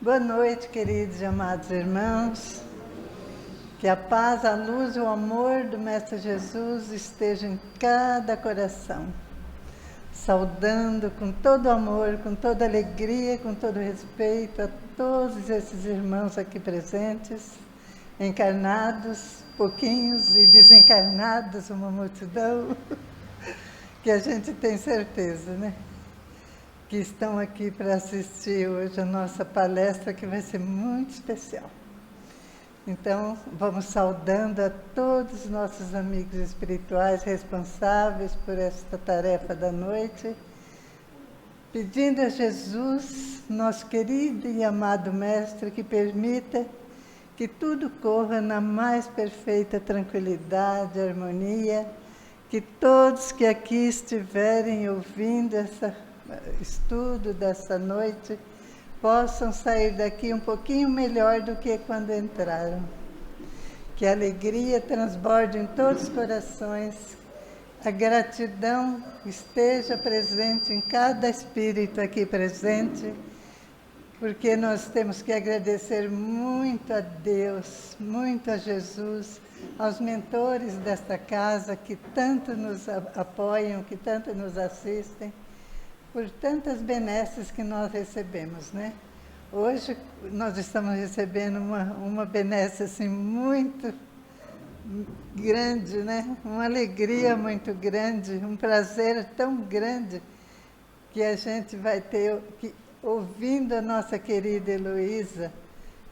Boa noite, queridos e amados irmãos. Que a paz, a luz e o amor do Mestre Jesus estejam em cada coração. Saudando com todo amor, com toda alegria, com todo respeito a todos esses irmãos aqui presentes, encarnados, pouquinhos, e desencarnados, uma multidão, que a gente tem certeza, né? Que estão aqui para assistir hoje a nossa palestra, que vai ser muito especial. Então, vamos saudando a todos os nossos amigos espirituais responsáveis por esta tarefa da noite, pedindo a Jesus, nosso querido e amado Mestre, que permita que tudo corra na mais perfeita tranquilidade, harmonia, que todos que aqui estiverem ouvindo esse estudo dessa noite possam sair daqui um pouquinho melhor do que quando entraram. Que a alegria transborde em todos os corações, a gratidão esteja presente em cada espírito aqui presente, porque nós temos que agradecer muito a Deus, muito a Jesus, aos mentores desta casa que tanto nos apoiam, que tanto nos assistem, por tantas benesses que nós recebemos, né? Hoje nós estamos recebendo uma benesse assim muito grande, né? Uma alegria muito grande, um prazer tão grande que a gente vai ter ouvindo a nossa querida Heloísa,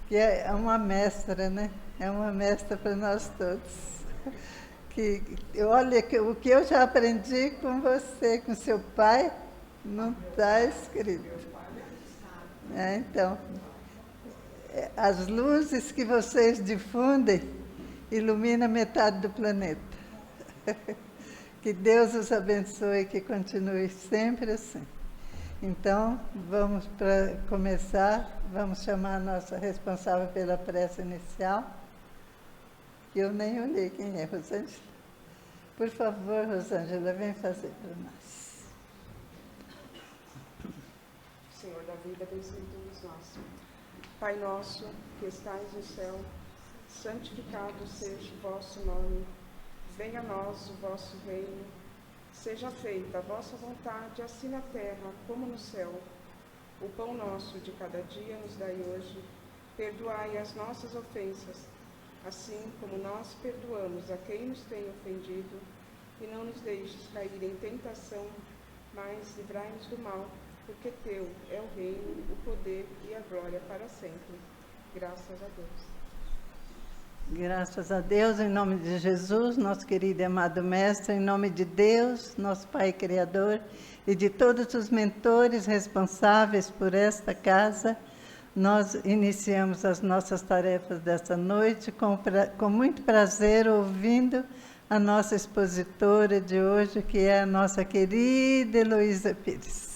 que é uma mestra, né? É uma mestra para nós todos. Olha, o que eu já aprendi com você, com seu pai, não está escrito. Então, as luzes que vocês difundem iluminam metade do planeta. Que Deus os abençoe e que continue sempre assim. Então, vamos para começar, vamos chamar a nossa responsável pela prece inicial, que eu nem olhei quem é, Rosângela. Por favor, Rosângela, vem fazer para nós. Senhor da vida, abençoe-nos nós. Pai nosso, que estais no céu, santificado seja o vosso nome. Venha a nós o vosso reino. Seja feita a vossa vontade, assim na terra como no céu. O pão nosso de cada dia nos dai hoje. Perdoai as nossas ofensas, assim como nós perdoamos a quem nos tem ofendido. E não nos deixes cair em tentação, mas livrai-nos do mal. Porque teu é o reino, o poder e a glória para sempre. Graças a Deus. Graças a Deus, em nome de Jesus, nosso querido e amado Mestre, em nome de Deus, nosso Pai Criador, e de todos os mentores responsáveis por esta casa, nós iniciamos as nossas tarefas desta noite com muito prazer, ouvindo a nossa expositora de hoje, que é a nossa querida Heloísa Pires.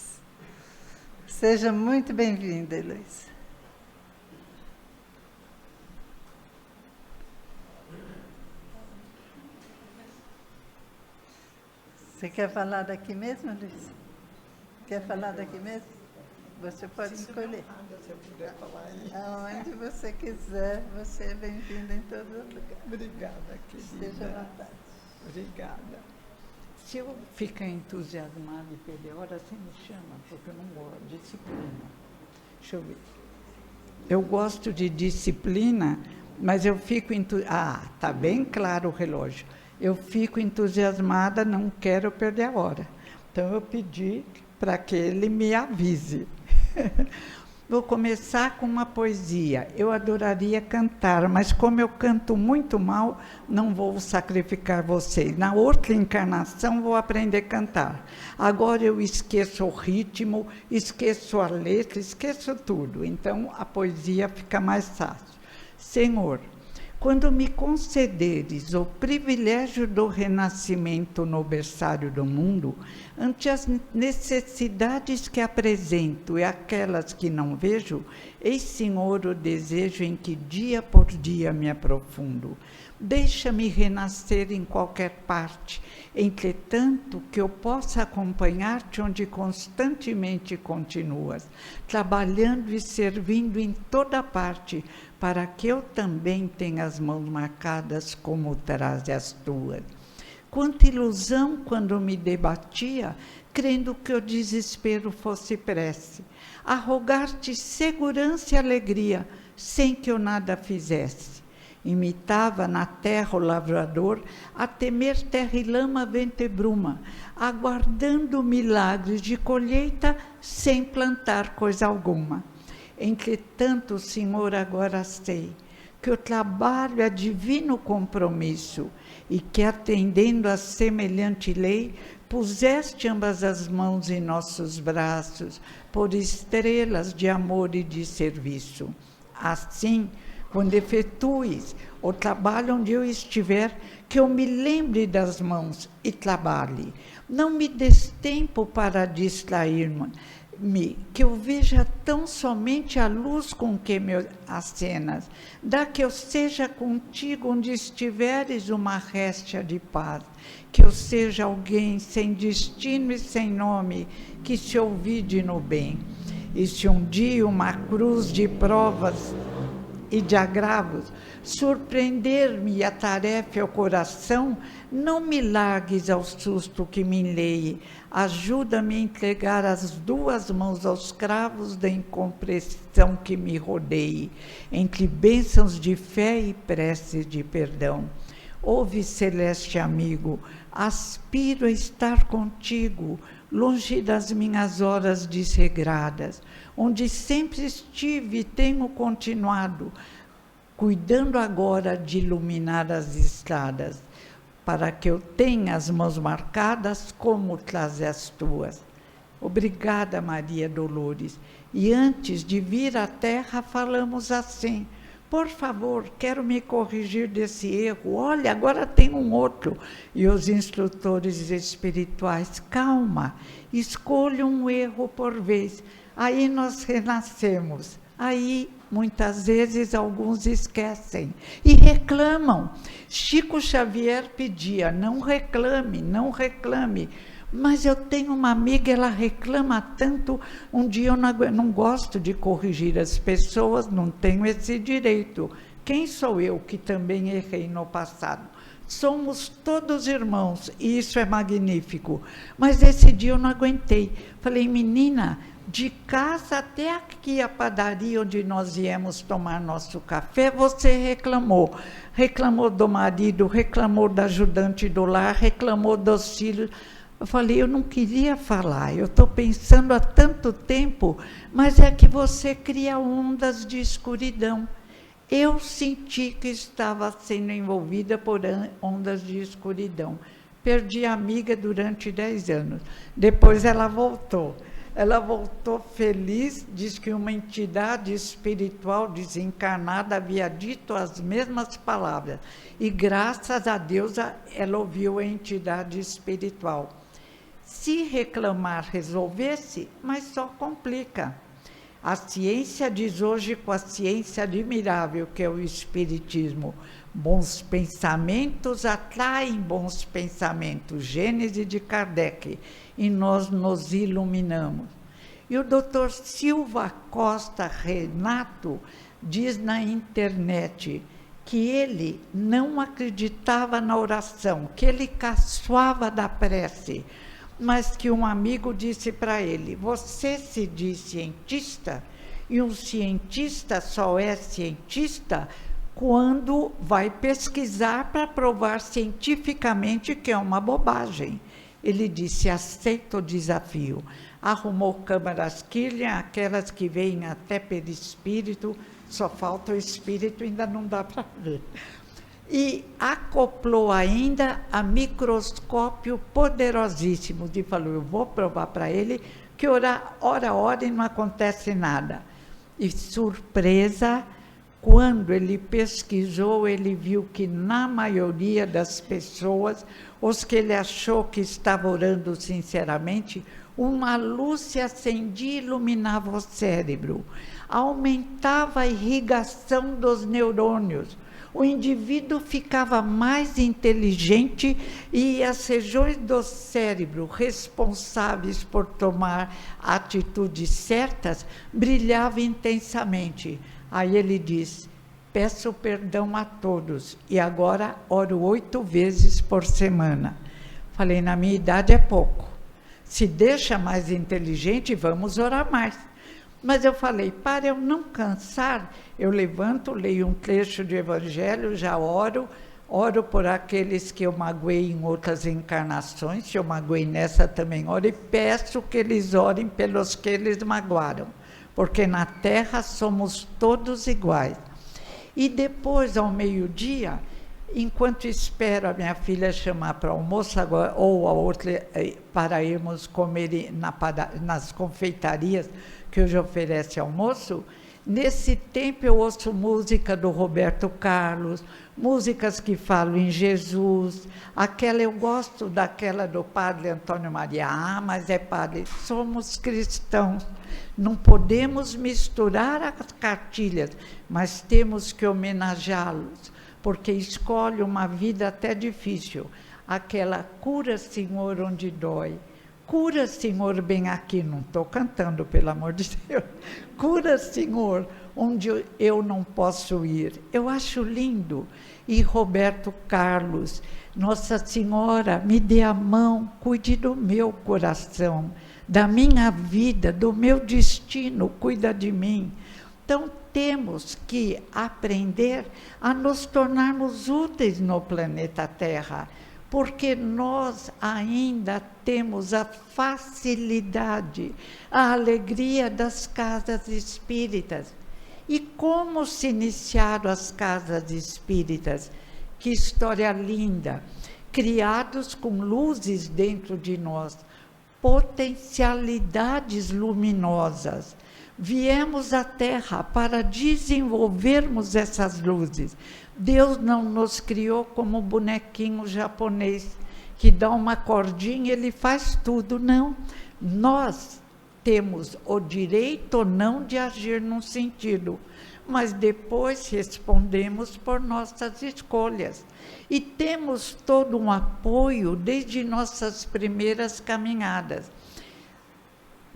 Seja muito bem-vinda, Heloísa. Você quer falar daqui mesmo, Luiz? Quer falar daqui mesmo? Você pode escolher. Se eu puder falar aí. Aonde você quiser, você é bem-vinda em todo lugar. Obrigada, querida. Esteja à vontade. Obrigada. Se eu ficar entusiasmada e perder hora, você me chama, porque eu não gosto de disciplina. Deixa eu ver. Eu gosto de disciplina, mas eu fico tá bem claro o relógio. Eu fico entusiasmada, não quero perder a hora. Então, eu pedi para que ele me avise. Vou começar com uma poesia. Eu adoraria cantar, mas como eu canto muito mal, não vou sacrificar vocês. Na outra encarnação, vou aprender a cantar. Agora eu esqueço o ritmo, esqueço a letra, esqueço tudo. Então, a poesia fica mais fácil. Senhor, quando me concederes o privilégio do renascimento no berçário do mundo, ante as necessidades que apresento e aquelas que não vejo, eis, Senhor, o desejo em que dia por dia me aprofundo. Deixa-me renascer em qualquer parte, entretanto que eu possa acompanhar-te onde constantemente continuas, trabalhando e servindo em toda parte, para que eu também tenha as mãos marcadas como traz as tuas. Quanta ilusão quando me debatia, crendo que o desespero fosse prece, a rogar-te segurança e alegria, sem que eu nada fizesse. Imitava na terra o lavrador, a temer terra e lama, vento e bruma, aguardando milagres de colheita, sem plantar coisa alguma. Entretanto, Senhor, agora sei que o trabalho é divino compromisso e que, atendendo a semelhante lei, puseste ambas as mãos em nossos braços, por estrelas de amor e de serviço. Assim, quando efetues o trabalho onde eu estiver, que eu me lembre das mãos e trabalhe. Não me des tempo para distrair-me, que eu veja tão somente a luz com que me acenas. Dá que eu seja contigo onde estiveres uma réstia de paz, que eu seja alguém sem destino e sem nome, que se ouvide no bem. E se um dia uma cruz de provas e de agravos surpreender-me a tarefa ao coração, não me largues ao susto que me enleie, ajuda-me a entregar as duas mãos aos cravos da incompreensão que me rodeie, entre bênçãos de fé e preces de perdão. Ouve, celeste amigo, aspiro a estar contigo, longe das minhas horas desregradas, onde sempre estive e tenho continuado, cuidando agora de iluminar as estradas, para que eu tenha as mãos marcadas como traz as tuas. Obrigada, Maria Dolores. E antes de vir à terra, falamos assim: por favor, quero me corrigir desse erro. Olha, agora tem um outro. E os instrutores espirituais: calma, escolha um erro por vez. Aí nós renascemos. Aí, muitas vezes, alguns esquecem e reclamam. Chico Xavier pedia: não reclame, não reclame. Mas eu tenho uma amiga, ela reclama tanto. Um dia eu não gosto de corrigir as pessoas, não tenho esse direito. Quem sou eu que também errei no passado? Somos todos irmãos e isso é magnífico. Mas esse dia eu não aguentei. Falei: menina, de casa até aqui a padaria onde nós viemos tomar nosso café, você reclamou. Reclamou do marido, reclamou da ajudante do lar, reclamou dos filhos. Eu falei: eu não queria falar, eu estou pensando há tanto tempo, mas é que você cria ondas de escuridão. Eu senti que estava sendo envolvida por ondas de escuridão. Perdi a amiga durante 10 anos. Depois ela voltou. Ela voltou feliz, diz que uma entidade espiritual desencarnada havia dito as mesmas palavras. E graças a Deus ela ouviu a entidade espiritual. Se reclamar resolvesse, mas só complica. A ciência diz hoje, com a ciência admirável que é o Espiritismo: bons pensamentos atraem bons pensamentos, Gênese de Kardec, e nós nos iluminamos. E o Dr. Silva Costa Renato diz na internet que ele não acreditava na oração, que ele caçoava da prece, mas que um amigo disse para ele: você se diz cientista, e um cientista só é cientista quando vai pesquisar para provar cientificamente que é uma bobagem. Ele disse: aceita o desafio. Arrumou câmaras Kirlian, aquelas que vêm até perispírito, só falta o espírito, ainda não dá para ver. E acoplou ainda a microscópio poderosíssimo, e falou: eu vou provar para ele que ora e não acontece nada. E surpresa, Quando ele pesquisou, ele viu que na maioria das pessoas, os que ele achou que estavam orando sinceramente, uma luz se acendia e iluminava o cérebro, aumentava a irrigação dos neurônios, o indivíduo ficava mais inteligente e as regiões do cérebro responsáveis por tomar atitudes certas brilhavam intensamente. Aí ele diz: peço perdão a todos e agora oro 8 vezes por semana. Falei, na minha idade é pouco. Se deixa mais inteligente, vamos orar mais. Mas eu falei, para eu não cansar, eu levanto, leio um trecho de evangelho, já oro por aqueles que eu magoei em outras encarnações, se eu magoei nessa também oro, e peço que eles orem pelos que eles magoaram, porque na Terra somos todos iguais. E depois, ao meio-dia, enquanto espero a minha filha chamar para almoço, agora, ou a outra, para irmos comer nas confeitarias, que hoje oferece almoço, nesse tempo eu ouço música do Roberto Carlos, músicas que falam em Jesus, eu gosto daquela do padre Antônio Maria, mas é padre, somos cristãos, não podemos misturar as cartilhas, mas temos que homenageá-los, porque escolhe uma vida até difícil, aquela cura, Senhor, onde dói, cura, Senhor, bem aqui, não estou cantando, pelo amor de Deus, cura, Senhor, onde eu não posso ir. Eu acho lindo. E Roberto Carlos, Nossa Senhora, me dê a mão, cuide do meu coração, da minha vida, do meu destino, cuida de mim. Então, temos que aprender a nos tornarmos úteis no planeta Terra, porque nós ainda temos a facilidade, a alegria das casas espíritas. E como se iniciaram as casas espíritas? Que história linda! Criados com luzes dentro de nós, potencialidades luminosas. Viemos à Terra para desenvolvermos essas luzes. Deus não nos criou como bonequinho japonês, que dá uma cordinha e ele faz tudo, não. Nós temos o direito ou não de agir num sentido, mas depois respondemos por nossas escolhas. E temos todo um apoio desde nossas primeiras caminhadas.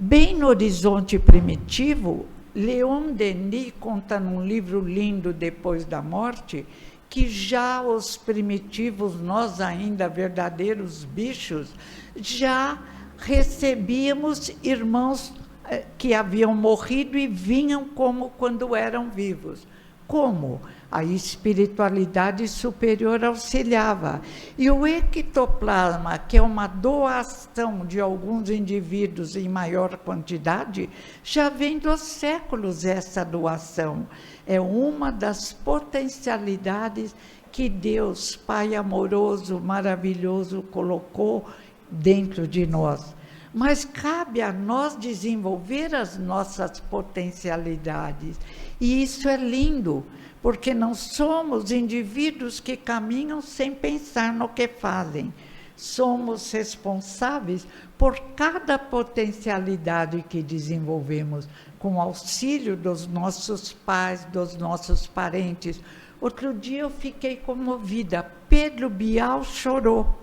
Bem no horizonte primitivo, Leon Denis conta num livro lindo, Depois da Morte, que já os primitivos, nós ainda verdadeiros bichos, já recebíamos irmãos que haviam morrido e vinham como quando eram vivos. Como? A espiritualidade superior auxiliava. E o ectoplasma, que é uma doação de alguns indivíduos em maior quantidade, já vem dos séculos essa doação. É uma das potencialidades que Deus, Pai amoroso, maravilhoso, colocou dentro de nós. Mas cabe a nós desenvolver as nossas potencialidades. E isso é lindo, porque não somos indivíduos que caminham sem pensar no que fazem. Somos responsáveis por cada potencialidade que desenvolvemos, com o auxílio dos nossos pais, dos nossos parentes. Outro dia eu fiquei comovida, Pedro Bial chorou.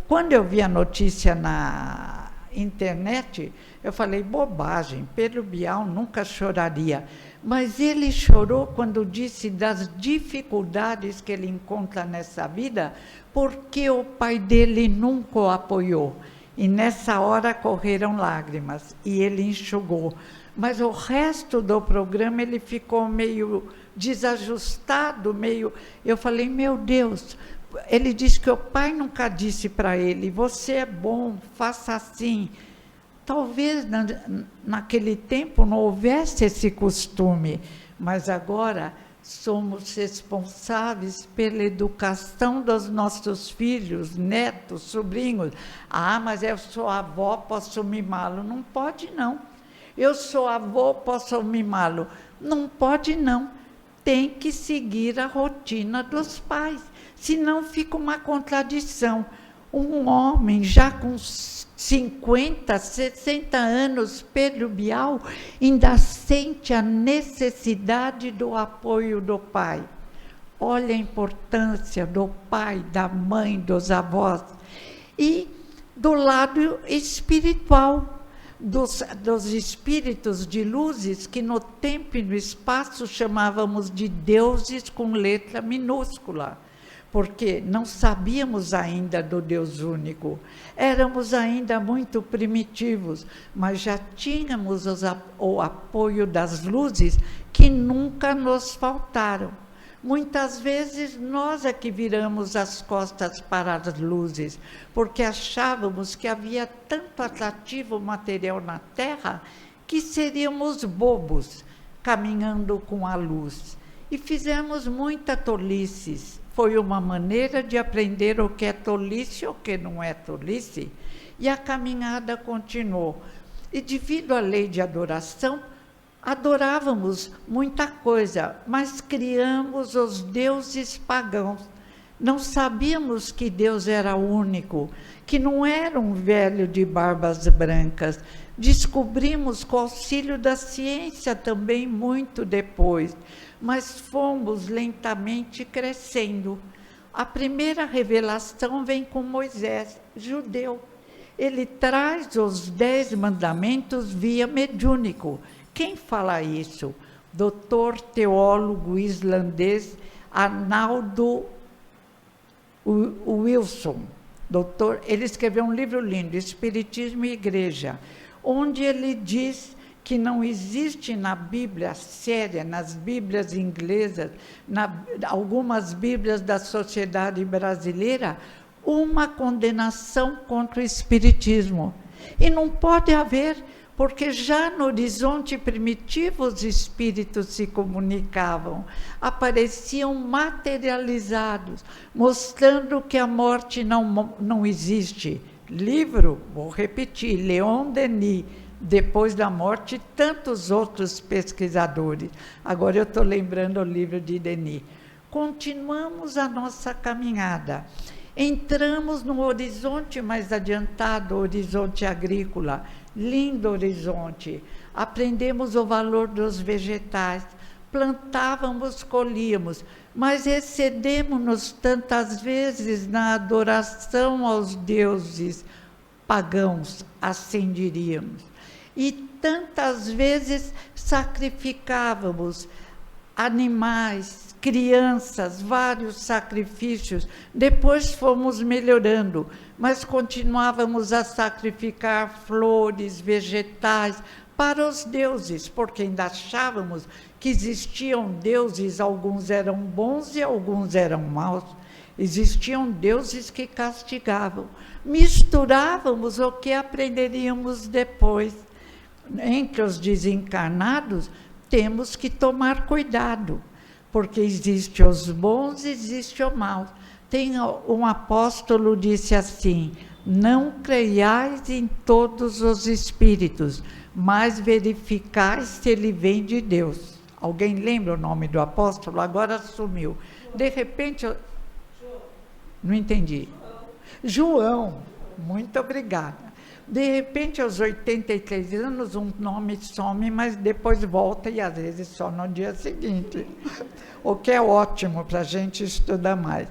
Quando eu vi a notícia na internet, eu falei, bobagem, Pedro Bial nunca choraria. Mas ele chorou quando disse das dificuldades que ele encontra nessa vida, porque o pai dele nunca o apoiou. E nessa hora correram lágrimas, e ele enxugou. Mas o resto do programa ele ficou meio desajustado, Eu falei, meu Deus, ele disse que o pai nunca disse para ele, você é bom, faça assim. Talvez naquele tempo não houvesse esse costume, mas agora somos responsáveis pela educação dos nossos filhos, netos, sobrinhos. Mas eu sou avó, posso mimá-lo. Não pode, não. Eu sou avô, posso mimá-lo. Não pode, não. tem que seguir a rotina dos pais, senão fica uma contradição. Um homem já com 50, 60 anos, Pedro Bial, ainda sente a necessidade do apoio do pai. Olha a importância do pai, da mãe, dos avós. E do lado espiritual, dos espíritos de luzes, que no tempo e no espaço chamávamos de deuses com letra minúscula, porque não sabíamos ainda do Deus único, éramos ainda muito primitivos, mas já tínhamos o apoio das luzes que nunca nos faltaram. Muitas vezes nós é que viramos as costas para as luzes, porque achávamos que havia tanto atrativo material na Terra que seríamos bobos caminhando com a luz. E fizemos muita tolices. Foi uma maneira de aprender o que é tolice e o que não é tolice. E a caminhada continuou. E devido à lei de adoração, adorávamos muita coisa, mas criamos os deuses pagãos. Não sabíamos que Deus era único, que não era um velho de barbas brancas. Descobrimos com o auxílio da ciência também muito depois, mas fomos lentamente crescendo. A primeira revelação vem com Moisés, judeu. Ele traz os 10 mandamentos via mediúnico. Quem fala isso? Doutor teólogo islandês Arnaldo Wilson. Ele escreveu um livro lindo, Espiritismo e Igreja, onde ele diz que não existe na Bíblia séria, nas Bíblias inglesas, algumas Bíblias da sociedade brasileira, uma condenação contra o Espiritismo. E não pode haver, porque já no horizonte primitivo os espíritos se comunicavam, apareciam materializados, mostrando que a morte não existe. Livro, vou repetir, Leon Denis, Depois da Morte, tantos outros pesquisadores. Agora eu estou lembrando o livro de Denis. Continuamos a nossa caminhada. Entramos no horizonte mais adiantado, horizonte agrícola, lindo horizonte. Aprendemos o valor dos vegetais, plantávamos, colhíamos, mas excedemos-nos tantas vezes na adoração aos deuses pagãos, assim diríamos. E tantas vezes sacrificávamos animais, crianças, vários sacrifícios. Depois fomos melhorando, mas continuávamos a sacrificar flores, vegetais para os deuses, porque ainda achávamos que existiam deuses, alguns eram bons e alguns eram maus. Existiam deuses que castigavam. Misturávamos o que aprenderíamos depois. Entre os desencarnados, temos que tomar cuidado, porque existe os bons e existe o mal. Tem um apóstolo disse assim: não creiais em todos os espíritos, mas verificai se ele vem de Deus. Alguém lembra o nome do apóstolo? Agora sumiu. De repente, não entendi. João, muito obrigada. De repente, aos 83 anos, um nome some, mas depois volta e às vezes só no dia seguinte, o que é ótimo para a gente estudar mais.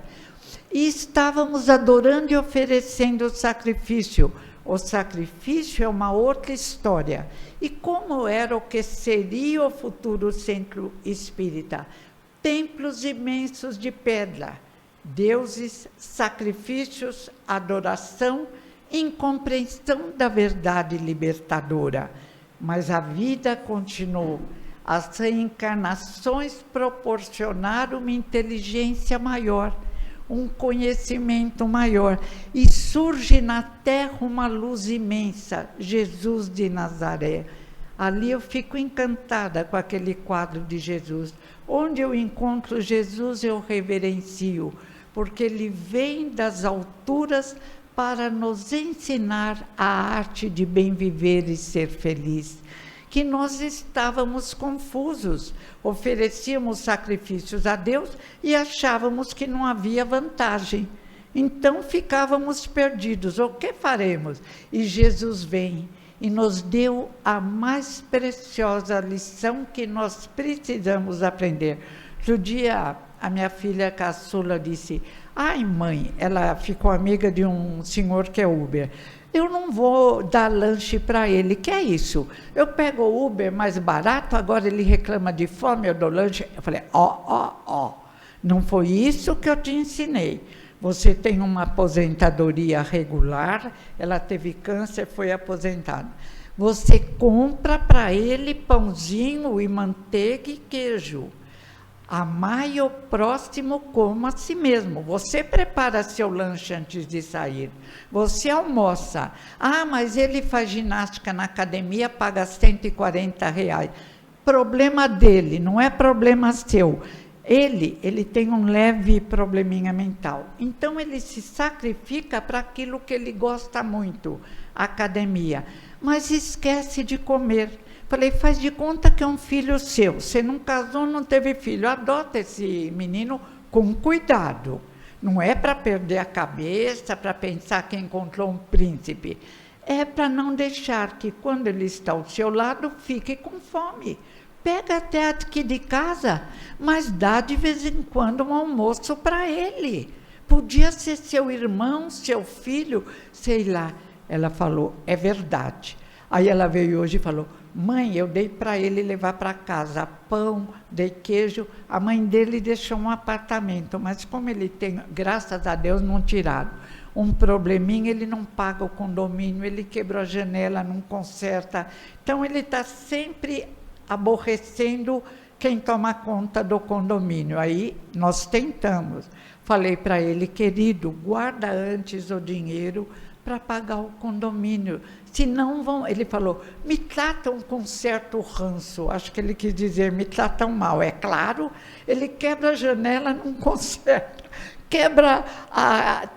E estávamos adorando e oferecendo o sacrifício. O sacrifício é uma outra história. E como era o que seria o futuro centro espírita? Templos imensos de pedra, deuses, sacrifícios, adoração, incompreensão da verdade libertadora. Mas a vida continuou. As reencarnações proporcionaram uma inteligência maior, um conhecimento maior, e surge na Terra uma luz imensa, Jesus de Nazaré. Ali eu fico encantada com aquele quadro de Jesus. Onde eu encontro Jesus, eu reverencio, porque ele vem das alturas para nos ensinar a arte de bem viver e ser feliz. que nós estávamos confusos. Oferecíamos sacrifícios a Deus e achávamos que não havia vantagem. Então ficávamos perdidos. O que faremos? E Jesus vem e nos deu a mais preciosa lição que nós precisamos aprender. Outro dia, a minha filha caçula disse: ai, mãe, ela ficou amiga de um senhor que é Uber. Eu não vou dar lanche para ele. Que é isso? Eu pego o Uber mais barato, agora ele reclama de fome, eu dou lanche. Eu falei: não foi isso que eu te ensinei. Você tem uma aposentadoria regular, ela teve câncer, foi aposentada. Você compra para ele pãozinho e manteiga e queijo. Amai o próximo como a si mesmo. Você prepara seu lanche antes de sair. Você almoça. Ah, mas ele faz ginástica na academia, paga R$140. Problema dele, não é problema seu. Ele tem um leve probleminha mental. Então, ele se sacrifica para aquilo que ele gosta muito, a academia. Mas esquece de comer. Falei: faz de conta que é um filho seu. Você não casou, não teve filho. Adota esse menino com cuidado. Não é para perder a cabeça, para pensar que encontrou um príncipe. É para não deixar que, quando ele está ao seu lado, fique com fome. Pega até aqui de casa, mas dá de vez em quando um almoço para ele. Podia ser seu irmão, seu filho, sei lá. Ela falou: é verdade. Aí ela veio hoje e falou: mãe, eu dei para ele levar para casa pão, dei queijo. A mãe dele deixou um apartamento, mas como ele tem, graças a Deus, não tiraram. Um probleminha, ele não paga o condomínio, ele quebrou a janela, não conserta. Então, ele está sempre aborrecendo quem toma conta do condomínio. Aí nós tentamos. Falei para ele: querido, guarda antes o dinheiro para pagar o condomínio. Senão vão... Ele falou: me tratam com certo ranço. Acho que ele quis dizer: me tratam mal. É claro, ele quebra a janela, não conserta. Quebra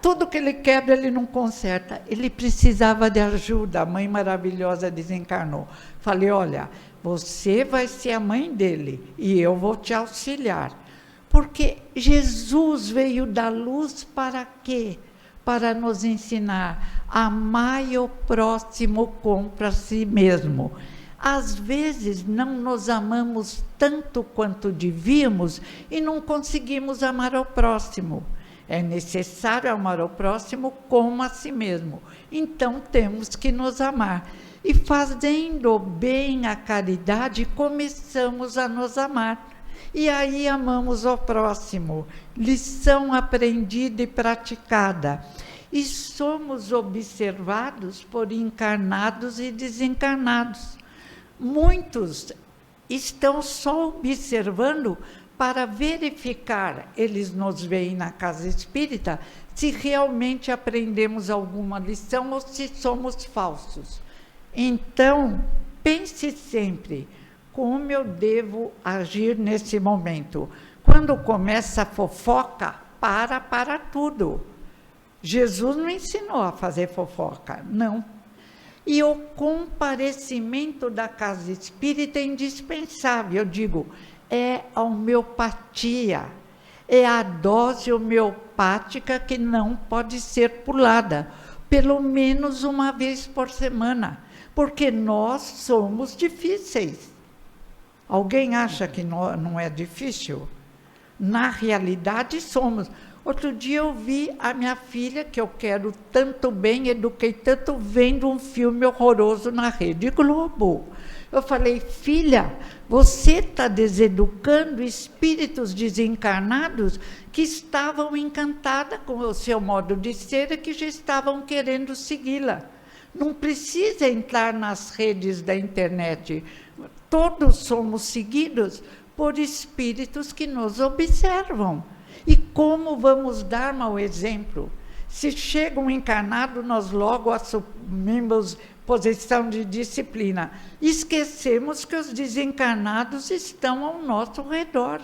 tudo que ele quebra, ele não conserta. Ele precisava de ajuda. A mãe maravilhosa desencarnou. Falei: olha, você vai ser a mãe dele e eu vou te auxiliar. Porque Jesus veio da luz para quê? Para nos ensinar: amai o próximo como a si mesmo. Às vezes não nos amamos tanto quanto devíamos e não conseguimos amar o próximo. É necessário amar o próximo como a si mesmo. Então temos que nos amar. E fazendo bem a caridade, começamos a nos amar. E aí amamos o próximo. Lição aprendida e praticada. E somos observados por encarnados e desencarnados. Muitos estão só observando para verificar, eles nos veem na casa espírita, se realmente aprendemos alguma lição ou se somos falsos. Então, pense sempre: como eu devo agir nesse momento? Quando começa a fofoca, para tudo. Jesus não ensinou a fazer fofoca, não. E o comparecimento da casa espírita é indispensável. Eu digo, é a homeopatia, é a dose homeopática que não pode ser pulada, pelo menos uma vez por semana, porque nós somos difíceis. Alguém acha que não é difícil? Na realidade, somos. Outro dia eu vi a minha filha, que eu quero tanto bem, eduquei tanto, vendo um filme horroroso na Rede Globo. Eu falei: filha, você está deseducando espíritos desencarnados que estavam encantados com o seu modo de ser e que já estavam querendo segui-la. Não precisa entrar nas redes da internet. Todos somos seguidos por espíritos que nos observam. E como vamos dar mau exemplo? Se chega um encarnado, nós logo assumimos posição de disciplina. Esquecemos que os desencarnados estão ao nosso redor.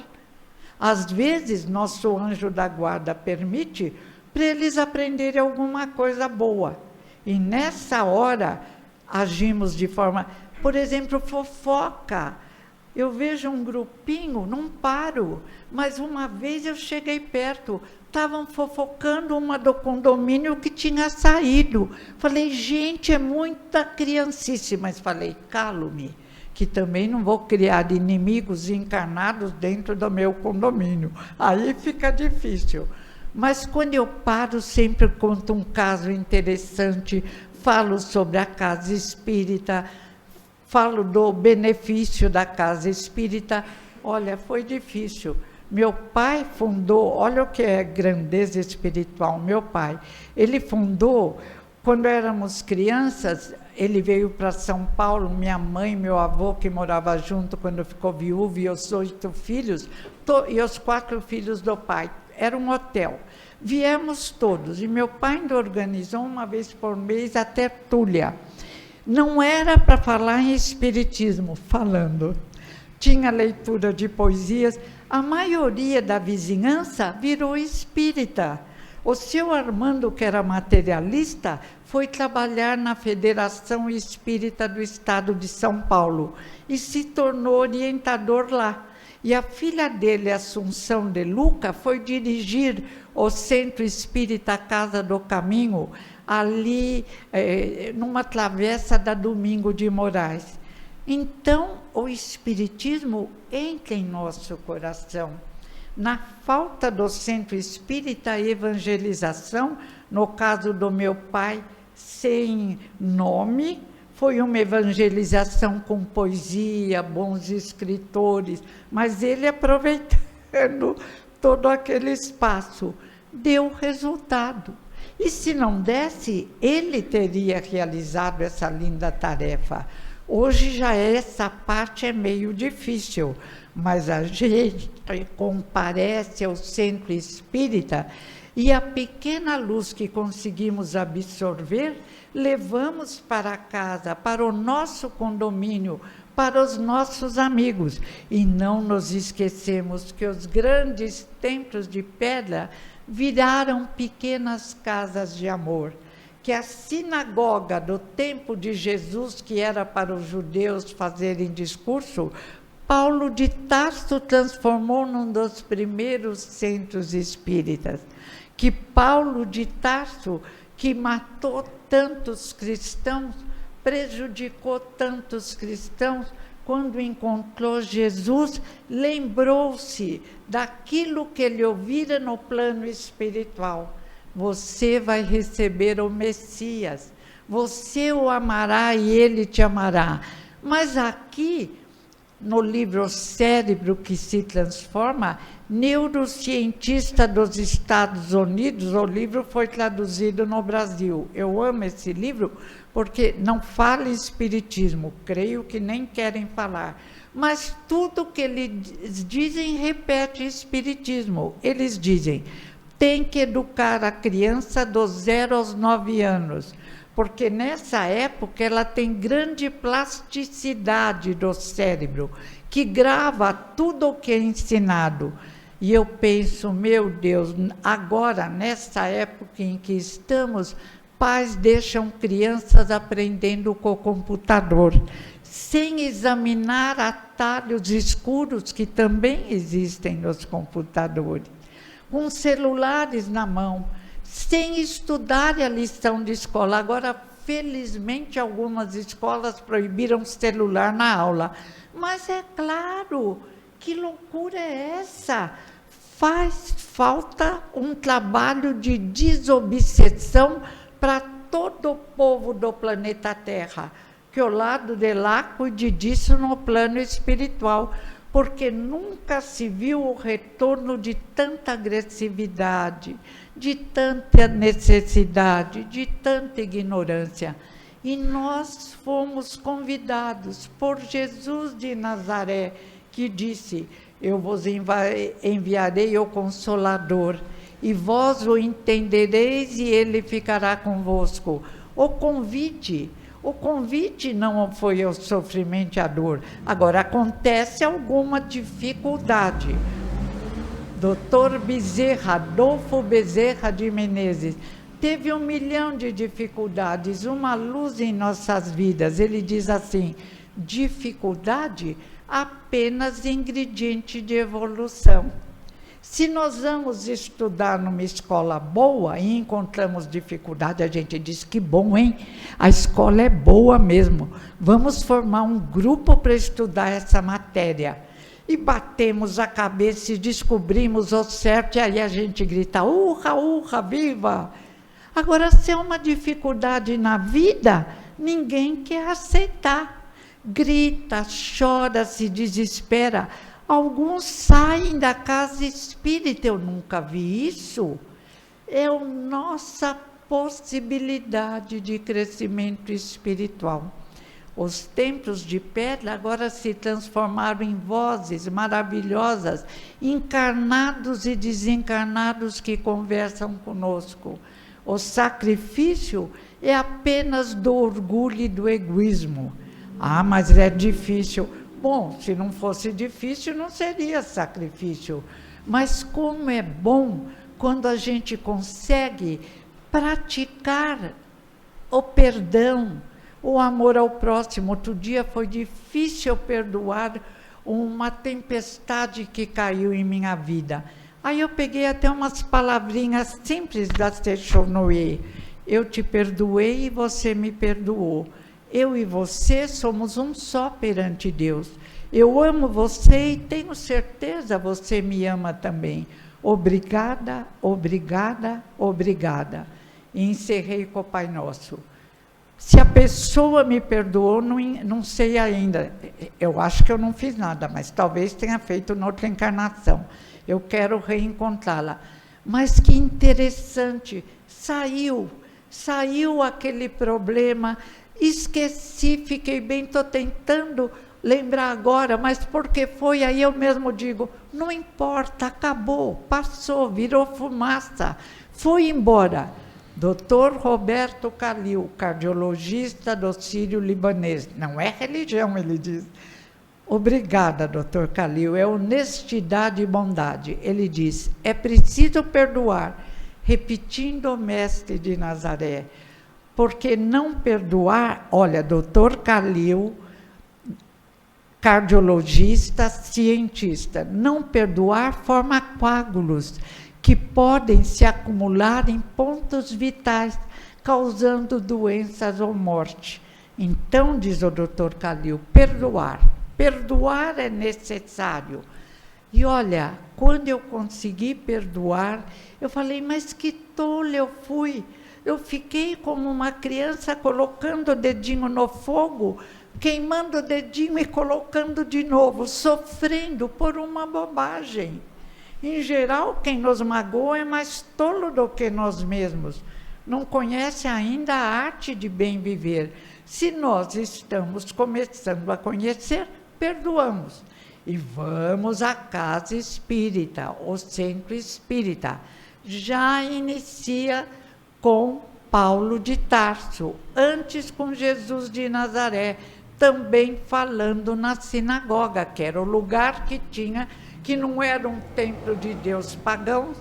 Às vezes, nosso anjo da guarda permite para eles aprenderem alguma coisa boa. E nessa hora, agimos de forma... Por exemplo, fofoca. Eu vejo um grupinho, não paro, mas uma vez eu cheguei perto, estavam fofocando uma do condomínio que tinha saído. Falei, gente, é muita criancice, mas falei, calo-me, que também não vou criar inimigos encarnados dentro do meu condomínio. Aí fica difícil. Mas quando eu paro, sempre conto um caso interessante, falo sobre a casa espírita, falo do benefício da casa espírita. Olha, foi difícil. Meu pai fundou, olha o que é grandeza espiritual, meu pai. Ele fundou, quando éramos crianças, ele veio para São Paulo, minha mãe, meu avô, que morava junto quando ficou viúvo, e os 8 filhos, e os 4 filhos do pai. Era um hotel. Viemos todos, e meu pai ainda organizou uma vez por mês a tertúlia. Não era para falar em espiritismo, falando. Tinha leitura de poesias. A maioria da vizinhança virou espírita. O seu Armando, que era materialista, foi trabalhar na Federação Espírita do Estado de São Paulo e se tornou orientador lá. E a filha dele, Assunção de Luca, foi dirigir o Centro Espírita Casa do Caminho, ali numa travessa da Domingo de Moraes. Então, o Espiritismo entra em nosso coração. Na falta do Centro Espírita, a evangelização, no caso do meu pai, sem nome, foi uma evangelização com poesia, bons escritores, mas ele, aproveitando todo aquele espaço, deu resultado. E se não desse, ele teria realizado essa linda tarefa. Hoje já essa parte é meio difícil, mas a gente comparece ao Centro Espírita e a pequena luz que conseguimos absorver, levamos para casa, para o nosso condomínio, para os nossos amigos. E não nos esquecemos que os grandes templos de pedra viraram pequenas casas de amor, que a sinagoga do tempo de Jesus, que era para os judeus fazerem discurso, Paulo de Tarso transformou num dos primeiros centros espíritas. Que Paulo de Tarso, que matou tantos cristãos, prejudicou tantos cristãos, quando encontrou Jesus, lembrou-se daquilo que ele ouvira no plano espiritual. Você vai receber o Messias, você o amará e ele te amará. Mas aqui, no livro Cérebro que se Transforma, neurocientista dos Estados Unidos, o livro foi traduzido no Brasil. Eu amo esse livro porque não fala espiritismo, creio que nem querem falar. Mas tudo que eles dizem repete espiritismo. Eles dizem, tem que educar a criança dos 0 aos 9 anos, porque nessa época ela tem grande plasticidade do cérebro, que grava tudo o que é ensinado. E eu penso, meu Deus, agora, nessa época em que estamos, pais deixam crianças aprendendo com o computador, sem examinar atalhos escuros que também existem nos computadores, com celulares na mão, sem estudar a lição de escola. Agora, felizmente, algumas escolas proibiram celular na aula. Mas é claro, que loucura é essa? Faz falta um trabalho de desobsessão para todo o povo do planeta Terra, que o lado de lá cuide disso no plano espiritual, porque nunca se viu o retorno de tanta agressividade, de tanta necessidade, de tanta ignorância. E nós fomos convidados por Jesus de Nazaré, que disse, eu vos enviarei o Consolador, e vós o entendereis e ele ficará convosco. O convite não foi o sofrimento e a dor. Agora, acontece alguma dificuldade. Dr. Bezerra, Adolfo Bezerra de Menezes, teve 1 milhão de dificuldades, uma luz em nossas vidas. Ele diz assim, dificuldade apenas ingrediente de evolução. Se nós vamos estudar numa escola boa e encontramos dificuldade, a gente diz que bom, hein? A escola é boa mesmo. Vamos formar um grupo para estudar essa matéria. E batemos a cabeça e descobrimos o certo, e aí a gente grita, urra, urra, viva! Agora, se é uma dificuldade na vida, ninguém quer aceitar. Grita, chora, se desespera. Alguns saem da casa espírita, eu nunca vi isso. É a nossa possibilidade de crescimento espiritual. Os templos de pedra agora se transformaram em vozes maravilhosas, encarnados e desencarnados que conversam conosco. O sacrifício é apenas do orgulho e do egoísmo. Ah, mas é difícil. Bom, se não fosse difícil, não seria sacrifício. Mas como é bom quando a gente consegue praticar o perdão, o amor ao próximo. Outro dia foi difícil perdoar uma tempestade que caiu em minha vida. Aí eu peguei até umas palavrinhas simples da Sechonoye. Eu te perdoei e você me perdoou. Eu e você somos um só perante Deus. Eu amo você e tenho certeza você me ama também. Obrigada, obrigada, obrigada. E encerrei com o Pai Nosso. Se a pessoa me perdoou, não sei ainda. Eu acho que eu não fiz nada, mas talvez tenha feito noutra encarnação. Eu quero reencontrá-la. Mas que interessante, saiu aquele problema, esqueci, fiquei bem, estou tentando lembrar agora, mas porque foi, aí eu mesmo digo, não importa, acabou, passou, virou fumaça, foi embora. Dr. Roberto Calil, cardiologista do Sírio-Libanês, não é religião, ele diz. Obrigada, Dr. Calil, é honestidade e bondade. Ele diz, é preciso perdoar, repetindo o mestre de Nazaré, porque não perdoar, olha, Dr. Calil, cardiologista, cientista, não perdoar forma coágulos que podem se acumular em pontos vitais, causando doenças ou morte. Então, diz o Dr. Calil, perdoar é necessário. E olha, quando eu consegui perdoar, eu falei, mas que tola eu fui. Eu fiquei como uma criança colocando o dedinho no fogo, queimando o dedinho e colocando de novo, sofrendo por uma bobagem. Em geral, quem nos magoa é mais tolo do que nós mesmos. Não conhece ainda a arte de bem viver. Se nós estamos começando a conhecer, perdoamos. E vamos à casa espírita, o centro espírita. Já inicia com Paulo de Tarso, antes com Jesus de Nazaré, também falando na sinagoga, que era o lugar que tinha, que não era um templo de Deus pagão,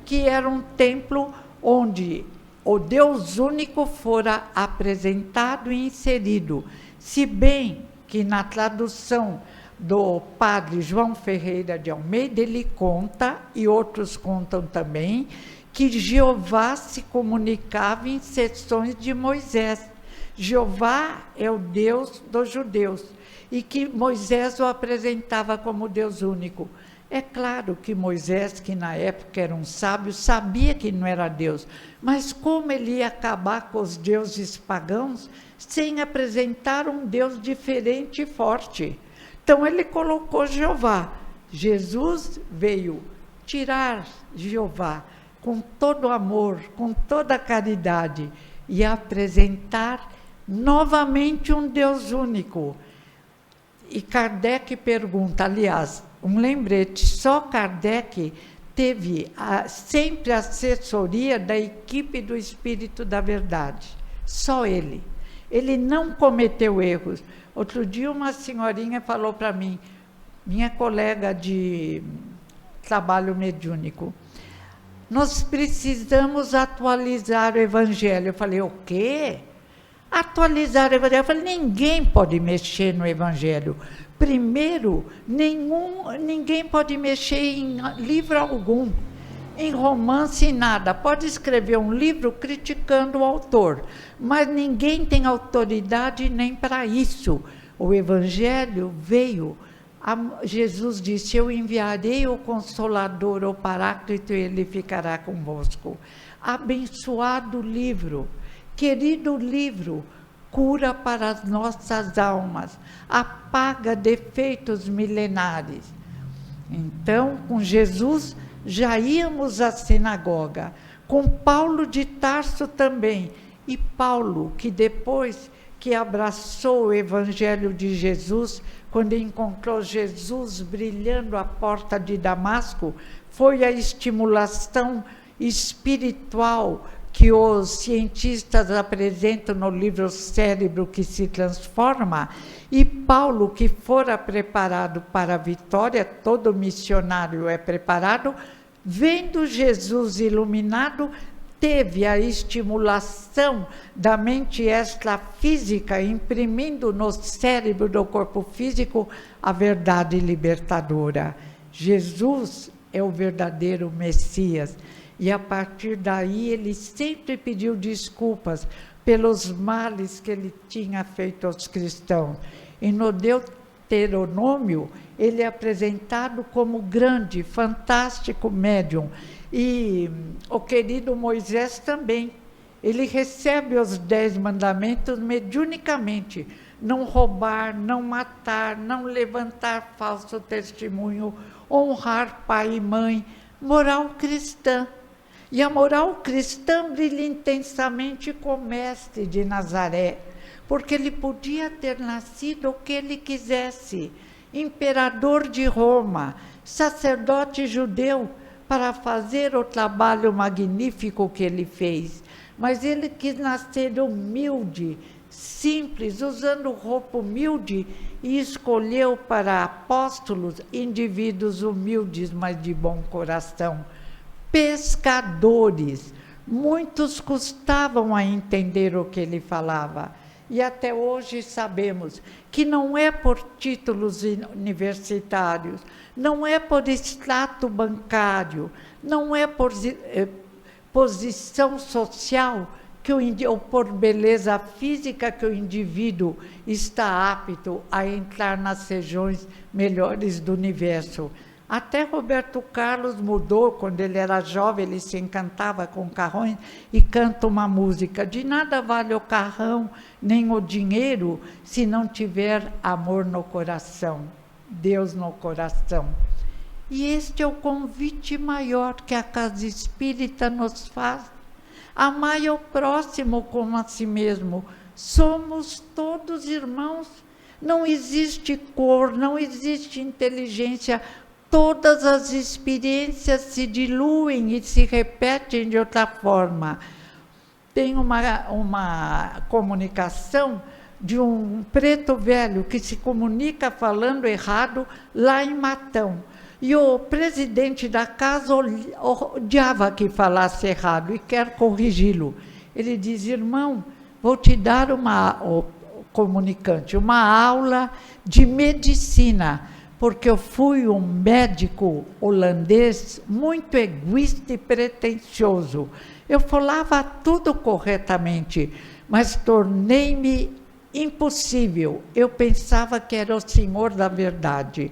que era um templo onde o Deus único fora apresentado e inserido. Se bem que na tradução do padre João Ferreira de Almeida, ele conta, e outros contam também, que Jeová se comunicava em sessões de Moisés. Jeová é o Deus dos judeus, e que Moisés o apresentava como Deus único. É claro que Moisés, que na época era um sábio, sabia que não era Deus, mas como ele ia acabar com os deuses pagãos sem apresentar um Deus diferente e forte? Então ele colocou Jeová. Jesus veio tirar Jeová com todo amor, com toda caridade, e apresentar novamente um Deus único. E Kardec pergunta, aliás, um lembrete, só Kardec teve sempre a assessoria da equipe do Espírito da Verdade, só ele. Ele não cometeu erros. Outro dia uma senhorinha falou para mim, minha colega de trabalho mediúnico, nós precisamos atualizar o Evangelho. Eu falei, o quê? Atualizar o Evangelho. Eu falei, ninguém pode mexer no Evangelho. Primeiro, ninguém pode mexer em livro algum, em romance, em nada. Pode escrever um livro criticando o autor, mas ninguém tem autoridade nem para isso. O Evangelho veio, Jesus disse, eu enviarei o Consolador, o Paráclito, e ele ficará convosco. Abençoado livro, querido livro, cura para as nossas almas, apaga defeitos milenares. Então, com Jesus, já íamos à sinagoga, com Paulo de Tarso também, e Paulo, que depois que abraçou o Evangelho de Jesus, quando encontrou Jesus brilhando à porta de Damasco, foi a estimulação espiritual que os cientistas apresentam no livro Cérebro que se Transforma, e Paulo, que fora preparado para a vitória, todo missionário é preparado, vendo Jesus iluminado, teve a estimulação da mente extrafísica, imprimindo no cérebro do corpo físico a verdade libertadora. Jesus é o verdadeiro Messias. E a partir daí ele sempre pediu desculpas pelos males que ele tinha feito aos cristãos. E no Deuteronômio ele é apresentado como grande, fantástico médium. E o querido Moisés também, ele recebe os 10 mandamentos mediunicamente: não roubar, não matar, não levantar falso testemunho, honrar pai e mãe, moral cristã. E a moral cristã brilha intensamente com o mestre de Nazaré, porque ele podia ter nascido o que ele quisesse, imperador de Roma, sacerdote judeu, para fazer o trabalho magnífico que ele fez. Mas ele quis nascer humilde, simples, usando roupa humilde, e escolheu para apóstolos indivíduos humildes, mas de bom coração. Pescadores, muitos custavam a entender o que ele falava. E até hoje sabemos que não é por títulos universitários, não é por extrato bancário, não é por posição social ou por beleza física que o indivíduo está apto a entrar nas regiões melhores do universo. Até Roberto Carlos mudou, quando ele era jovem, ele se encantava com carrões e canta uma música: de nada vale o carrão, nem o dinheiro, se não tiver amor no coração, Deus no coração. E este é o convite maior que a Casa Espírita nos faz: amai ao próximo como a si mesmo. Somos todos irmãos, não existe cor, não existe inteligência. Todas as experiências se diluem e se repetem de outra forma. Tem uma comunicação de um preto velho que se comunica falando errado lá em Matão. E o presidente da casa odiava que falasse errado e quer corrigi-lo. Ele diz: irmão, vou te dar o comunicante, uma aula de medicina, porque eu fui um médico holandês muito egoísta e pretensioso. Eu falava tudo corretamente, mas tornei-me impossível. Eu pensava que era o senhor da verdade.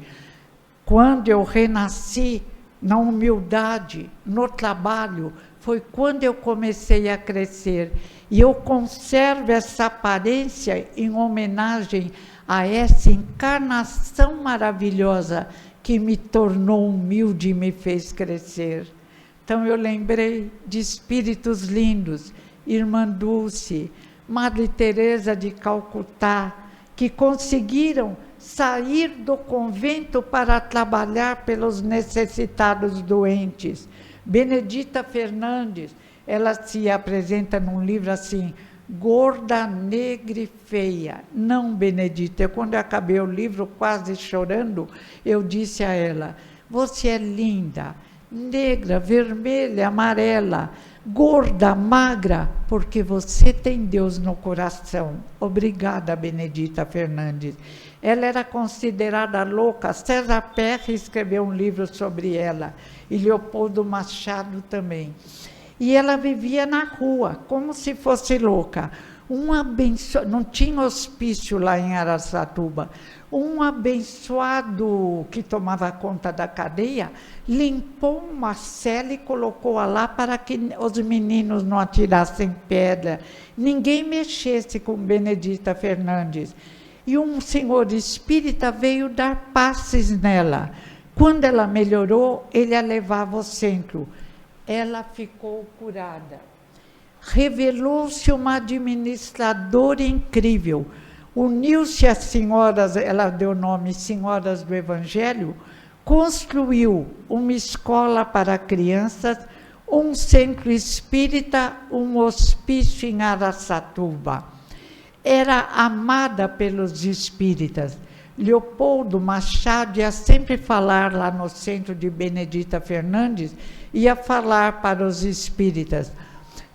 Quando eu renasci na humildade, no trabalho, foi quando eu comecei a crescer. E eu conservo essa aparência em homenagem a essa encarnação maravilhosa que me tornou humilde e me fez crescer. Então eu lembrei de espíritos lindos, Irmã Dulce, Madre Teresa de Calcutá, que conseguiram sair do convento para trabalhar pelos necessitados doentes. Benedita Fernandes, ela se apresenta num livro assim: gorda, negra e feia. Não, Benedita, quando eu acabei o livro, quase chorando, eu disse a ela: você é linda, negra, vermelha, amarela, gorda, magra, porque você tem Deus no coração. Obrigada, Benedita Fernandes. Ela era considerada louca. César Perry escreveu um livro sobre ela, e Leopoldo Machado também. E ela vivia na rua, como se fosse louca. Não tinha hospício lá em Araçatuba. Um abençoado que tomava conta da cadeia limpou uma cela e colocou-a lá para que os meninos não atirassem pedra, ninguém mexesse com Benedita Fernandes. E um senhor espírita veio dar passes nela. Quando ela melhorou, ele a levava ao centro. Ela ficou curada. Revelou-se uma administradora incrível. Uniu-se às senhoras, ela deu o nome Senhoras do Evangelho, construiu uma escola para crianças, um centro espírita, um hospício em Araçatuba. Era amada pelos espíritas. Leopoldo Machado ia sempre falar lá no centro de Benedita Fernandes, ia falar para os espíritas.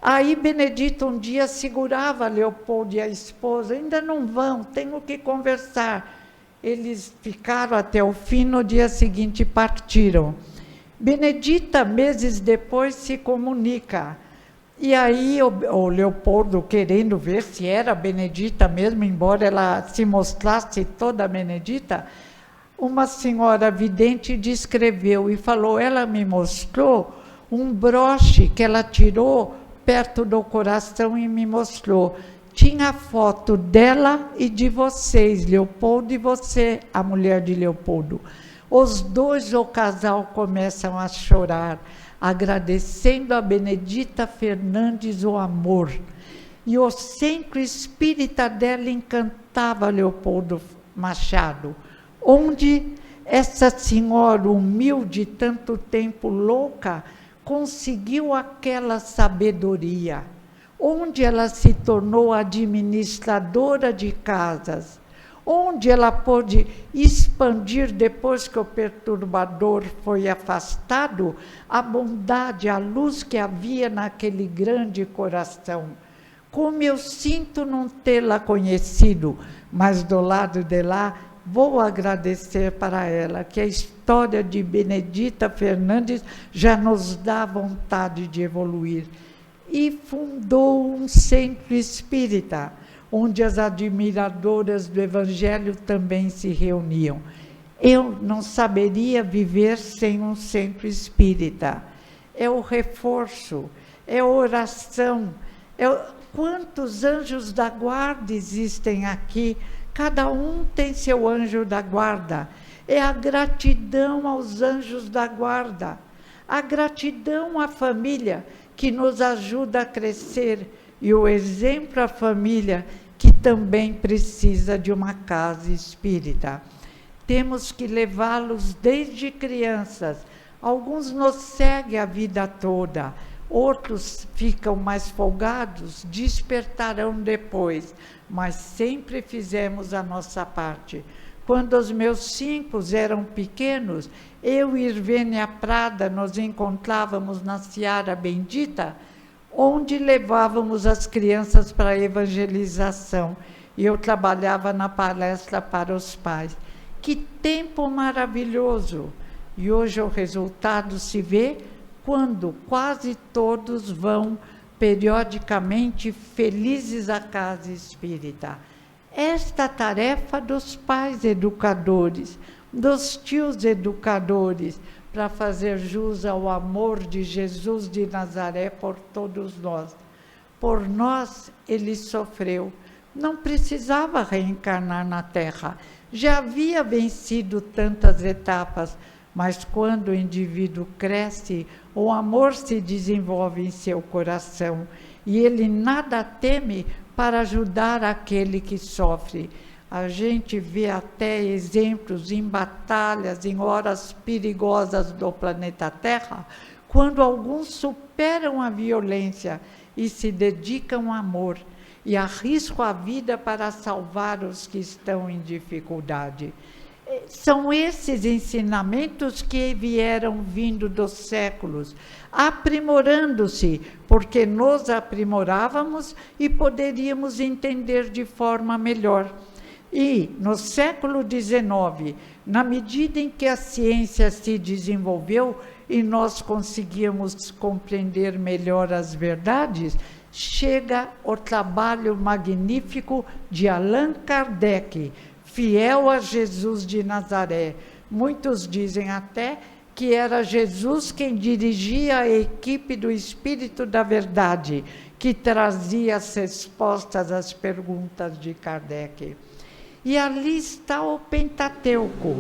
Aí Benedita um dia segurava Leopoldo e a esposa, ainda não vão, tenho que conversar. Eles ficaram até o fim, no dia seguinte partiram. Benedita, meses depois, se comunica. E aí o Leopoldo, querendo ver se era Benedita mesmo, embora ela se mostrasse toda Benedita, uma senhora vidente descreveu e falou, ela me mostrou um broche que ela tirou perto do coração e me mostrou. Tinha foto dela e de vocês, Leopoldo e você, a mulher de Leopoldo. Os dois, o casal, começam a chorar, agradecendo a Benedita Fernandes o amor. E o centro espírita dela encantava Leopoldo Machado, onde essa senhora humilde, tanto tempo louca, conseguiu aquela sabedoria, onde ela se tornou administradora de casas, onde ela pôde expandir, depois que o perturbador foi afastado, a bondade, a luz que havia naquele grande coração. Como eu sinto não tê-la conhecido, mas do lado de lá, vou agradecer para ela, que a história de Benedita Fernandes já nos dá vontade de evoluir. E fundou um centro espírita, onde as admiradoras do Evangelho também se reuniam. Eu não saberia viver sem um centro espírita. É o reforço, é a oração. Quantos anjos da guarda existem aqui? Cada um tem seu anjo da guarda. É a gratidão aos anjos da guarda, a gratidão à família que nos ajuda a crescer, e o exemplo à família que também precisa de uma casa espírita. Temos que levá-los desde crianças. Alguns nos seguem a vida toda, outros ficam mais folgados, despertarão depois, mas sempre fizemos a nossa parte. Quando os meus 5 eram pequenos, eu e Irvênia Prada nos encontrávamos na Seara Bendita, onde levávamos as crianças para a evangelização, e eu trabalhava na palestra para os pais. Que tempo maravilhoso! E hoje o resultado se vê quando quase todos vão periodicamente felizes à casa espírita. Esta tarefa dos pais educadores, dos tios educadores, para fazer jus ao amor de Jesus de Nazaré por todos nós. Por nós ele sofreu, não precisava reencarnar na Terra, já havia vencido tantas etapas, mas quando o indivíduo cresce, o amor se desenvolve em seu coração, e ele nada teme para ajudar aquele que sofre. A gente vê até exemplos em batalhas, em horas perigosas do planeta Terra, quando alguns superam a violência e se dedicam ao amor, e arriscam a vida para salvar os que estão em dificuldade. são esses ensinamentos que vieram vindo dos séculos, aprimorando-se, porque nos aprimorávamos e poderíamos entender de forma melhor. E, no século XIX, na medida em que a ciência se desenvolveu e nós conseguíamos compreender melhor as verdades, chega o trabalho magnífico de Allan Kardec, fiel a Jesus de Nazaré. Muitos dizem até que era Jesus quem dirigia a equipe do Espírito da Verdade, que trazia as respostas às perguntas de Kardec. E ali está o Pentateuco,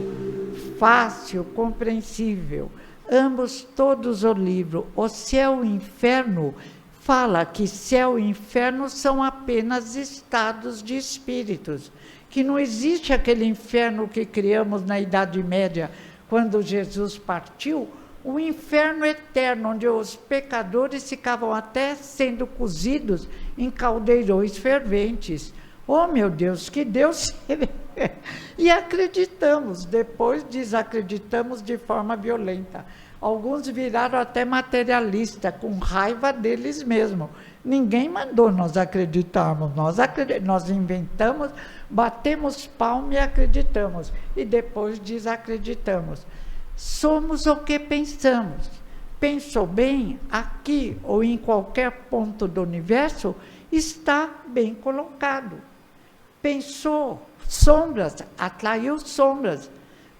fácil, compreensível, ambos todos o livro. O céu e o inferno fala que céu e inferno são apenas estados de espíritos, que não existe aquele inferno que criamos na Idade Média, quando Jesus partiu, o inferno eterno, onde os pecadores ficavam até sendo cozidos em caldeirões ferventes. Oh, meu Deus, que Deus... E acreditamos, depois desacreditamos de forma violenta. Alguns viraram até materialista, com raiva deles mesmos. Ninguém mandou nós acreditarmos, nós inventamos, batemos palma e acreditamos, e depois desacreditamos. Somos o que pensamos. Pensou bem, aqui ou em qualquer ponto do universo, está bem colocado. Pensou, sombras, atraiu sombras,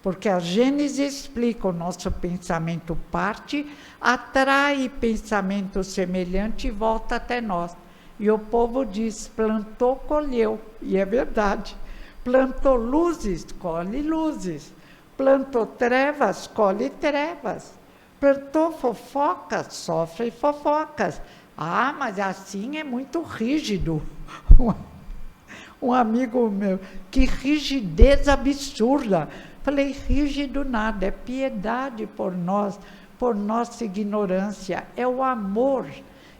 porque a Gênese explica: o nosso pensamento parte, atrai pensamento semelhante e volta até nós. E o povo diz: plantou, colheu, e é verdade. Plantou luzes, colhe luzes. Plantou trevas, colhe trevas. Plantou fofocas, sofre fofocas. Ah, mas assim é muito rígido. Um amigo meu, que rigidez absurda. Falei, rígido nada, é piedade por nós, por nossa ignorância. É o amor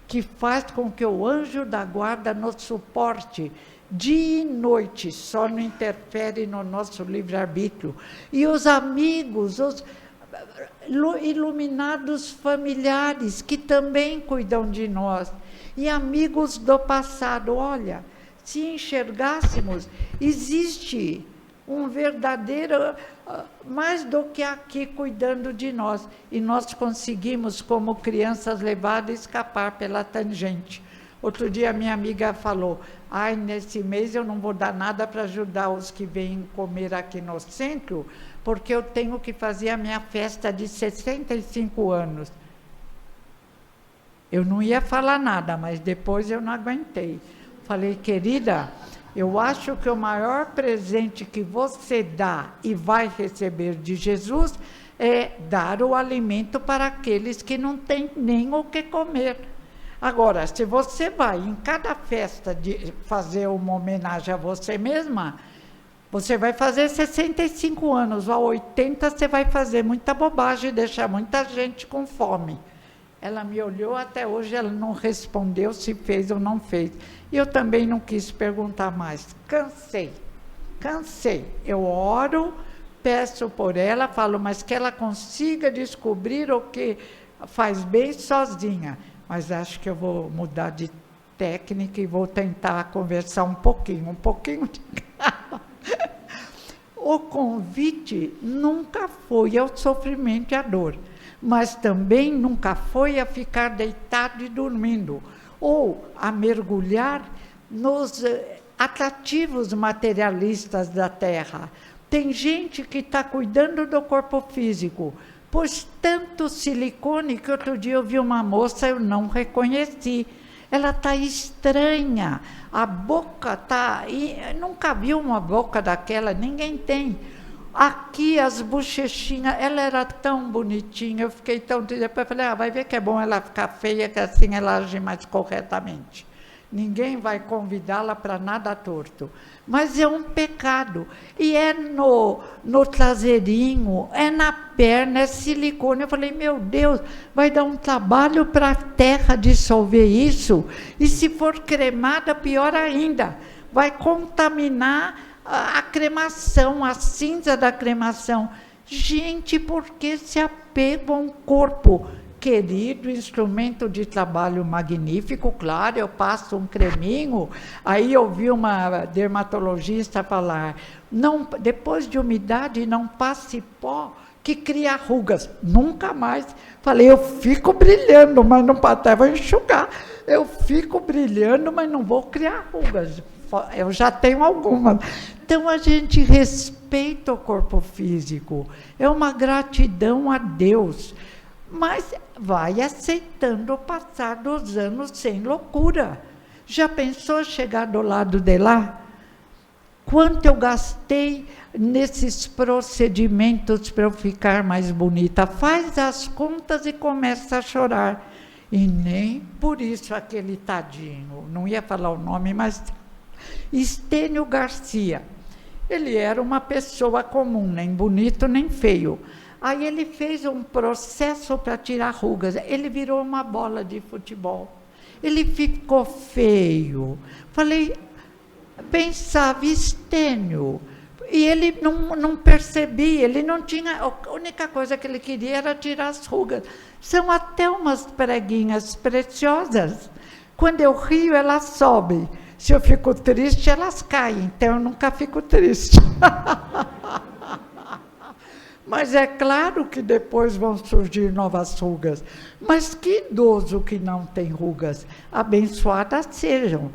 que faz com que o anjo da guarda nos suporte dia e noite, só não interfere no nosso livre-arbítrio. E os amigos, os iluminados familiares, que também cuidam de nós. E amigos do passado, olha, se enxergássemos, existe um verdadeiro, mais do que aqui cuidando de nós, e nós conseguimos, como crianças, levar e escapar pela tangente. Outro dia minha amiga falou: ai, nesse mês eu não vou dar nada para ajudar os que vêm comer aqui no centro, porque eu tenho que fazer a minha festa de 65 anos. Eu não ia falar nada, mas depois eu não aguentei. Falei, querida, eu acho que o maior presente que você dá e vai receber de Jesus é dar o alimento para aqueles que não têm nem o que comer. Agora, se você vai em cada festa de fazer uma homenagem a você mesma, você vai fazer 65 anos, a 80 você vai fazer muita bobagem e deixar muita gente com fome. Ela me olhou, até hoje ela não respondeu se fez ou não fez. E eu também não quis perguntar mais. Cansei. Eu oro, peço por ela, falo, mas que ela consiga descobrir o que faz bem sozinha. Mas acho que eu vou mudar de técnica e vou tentar conversar um pouquinho de calma. O convite nunca foi ao sofrimento e à dor, mas também nunca foi a ficar deitado e dormindo, ou a mergulhar nos atrativos materialistas da Terra. Tem gente que está cuidando do corpo físico, pôs tanto silicone que outro dia eu vi uma moça, eu não reconheci. Ela está estranha, a boca está... Nunca vi uma boca daquela, ninguém tem. Aqui as bochechinhas, ela era tão bonitinha, eu fiquei tão... Depois eu falei, vai ver que é bom ela ficar feia, que assim ela age mais corretamente. Ninguém vai convidá-la para nada torto. Mas é um pecado. E é no traseirinho, é na perna, é silicone. Eu falei, meu Deus, vai dar um trabalho para a terra dissolver isso. E se for cremada, pior ainda. Vai contaminar a cremação, a cinza da cremação. Gente, por que se apegam a um corpo querido, instrumento de trabalho magnífico? Claro, eu passo um creminho. Aí eu vi uma dermatologista falar, não, depois de umidade não passe pó, que cria rugas. Nunca mais. Falei, eu fico brilhando, mas não até vou enxugar. Eu fico brilhando, mas não vou criar rugas. Eu já tenho algumas. Então, a gente respeita o corpo físico. É uma gratidão a Deus. Mas vai aceitando o passar dos anos sem loucura. Já pensou chegar do lado de lá? Quanto eu gastei nesses procedimentos para eu ficar mais bonita? Faz as contas e começa a chorar. E nem por isso aquele tadinho, não ia falar o nome, mas Estênio Garcia. Ele era uma pessoa comum, nem bonito nem feio. Aí ele fez um processo para tirar rugas. Ele virou uma bola de futebol. Ele ficou feio. Falei, pensava, Estênio. E ele não percebia, ele não tinha... A única coisa que ele queria era tirar as rugas. São até umas preguinhas preciosas. Quando eu rio, elas sobem. Se eu fico triste, elas caem. Então, eu nunca fico triste. Mas é claro que depois vão surgir novas rugas. Mas que idoso que não tem rugas? Abençoadas sejam.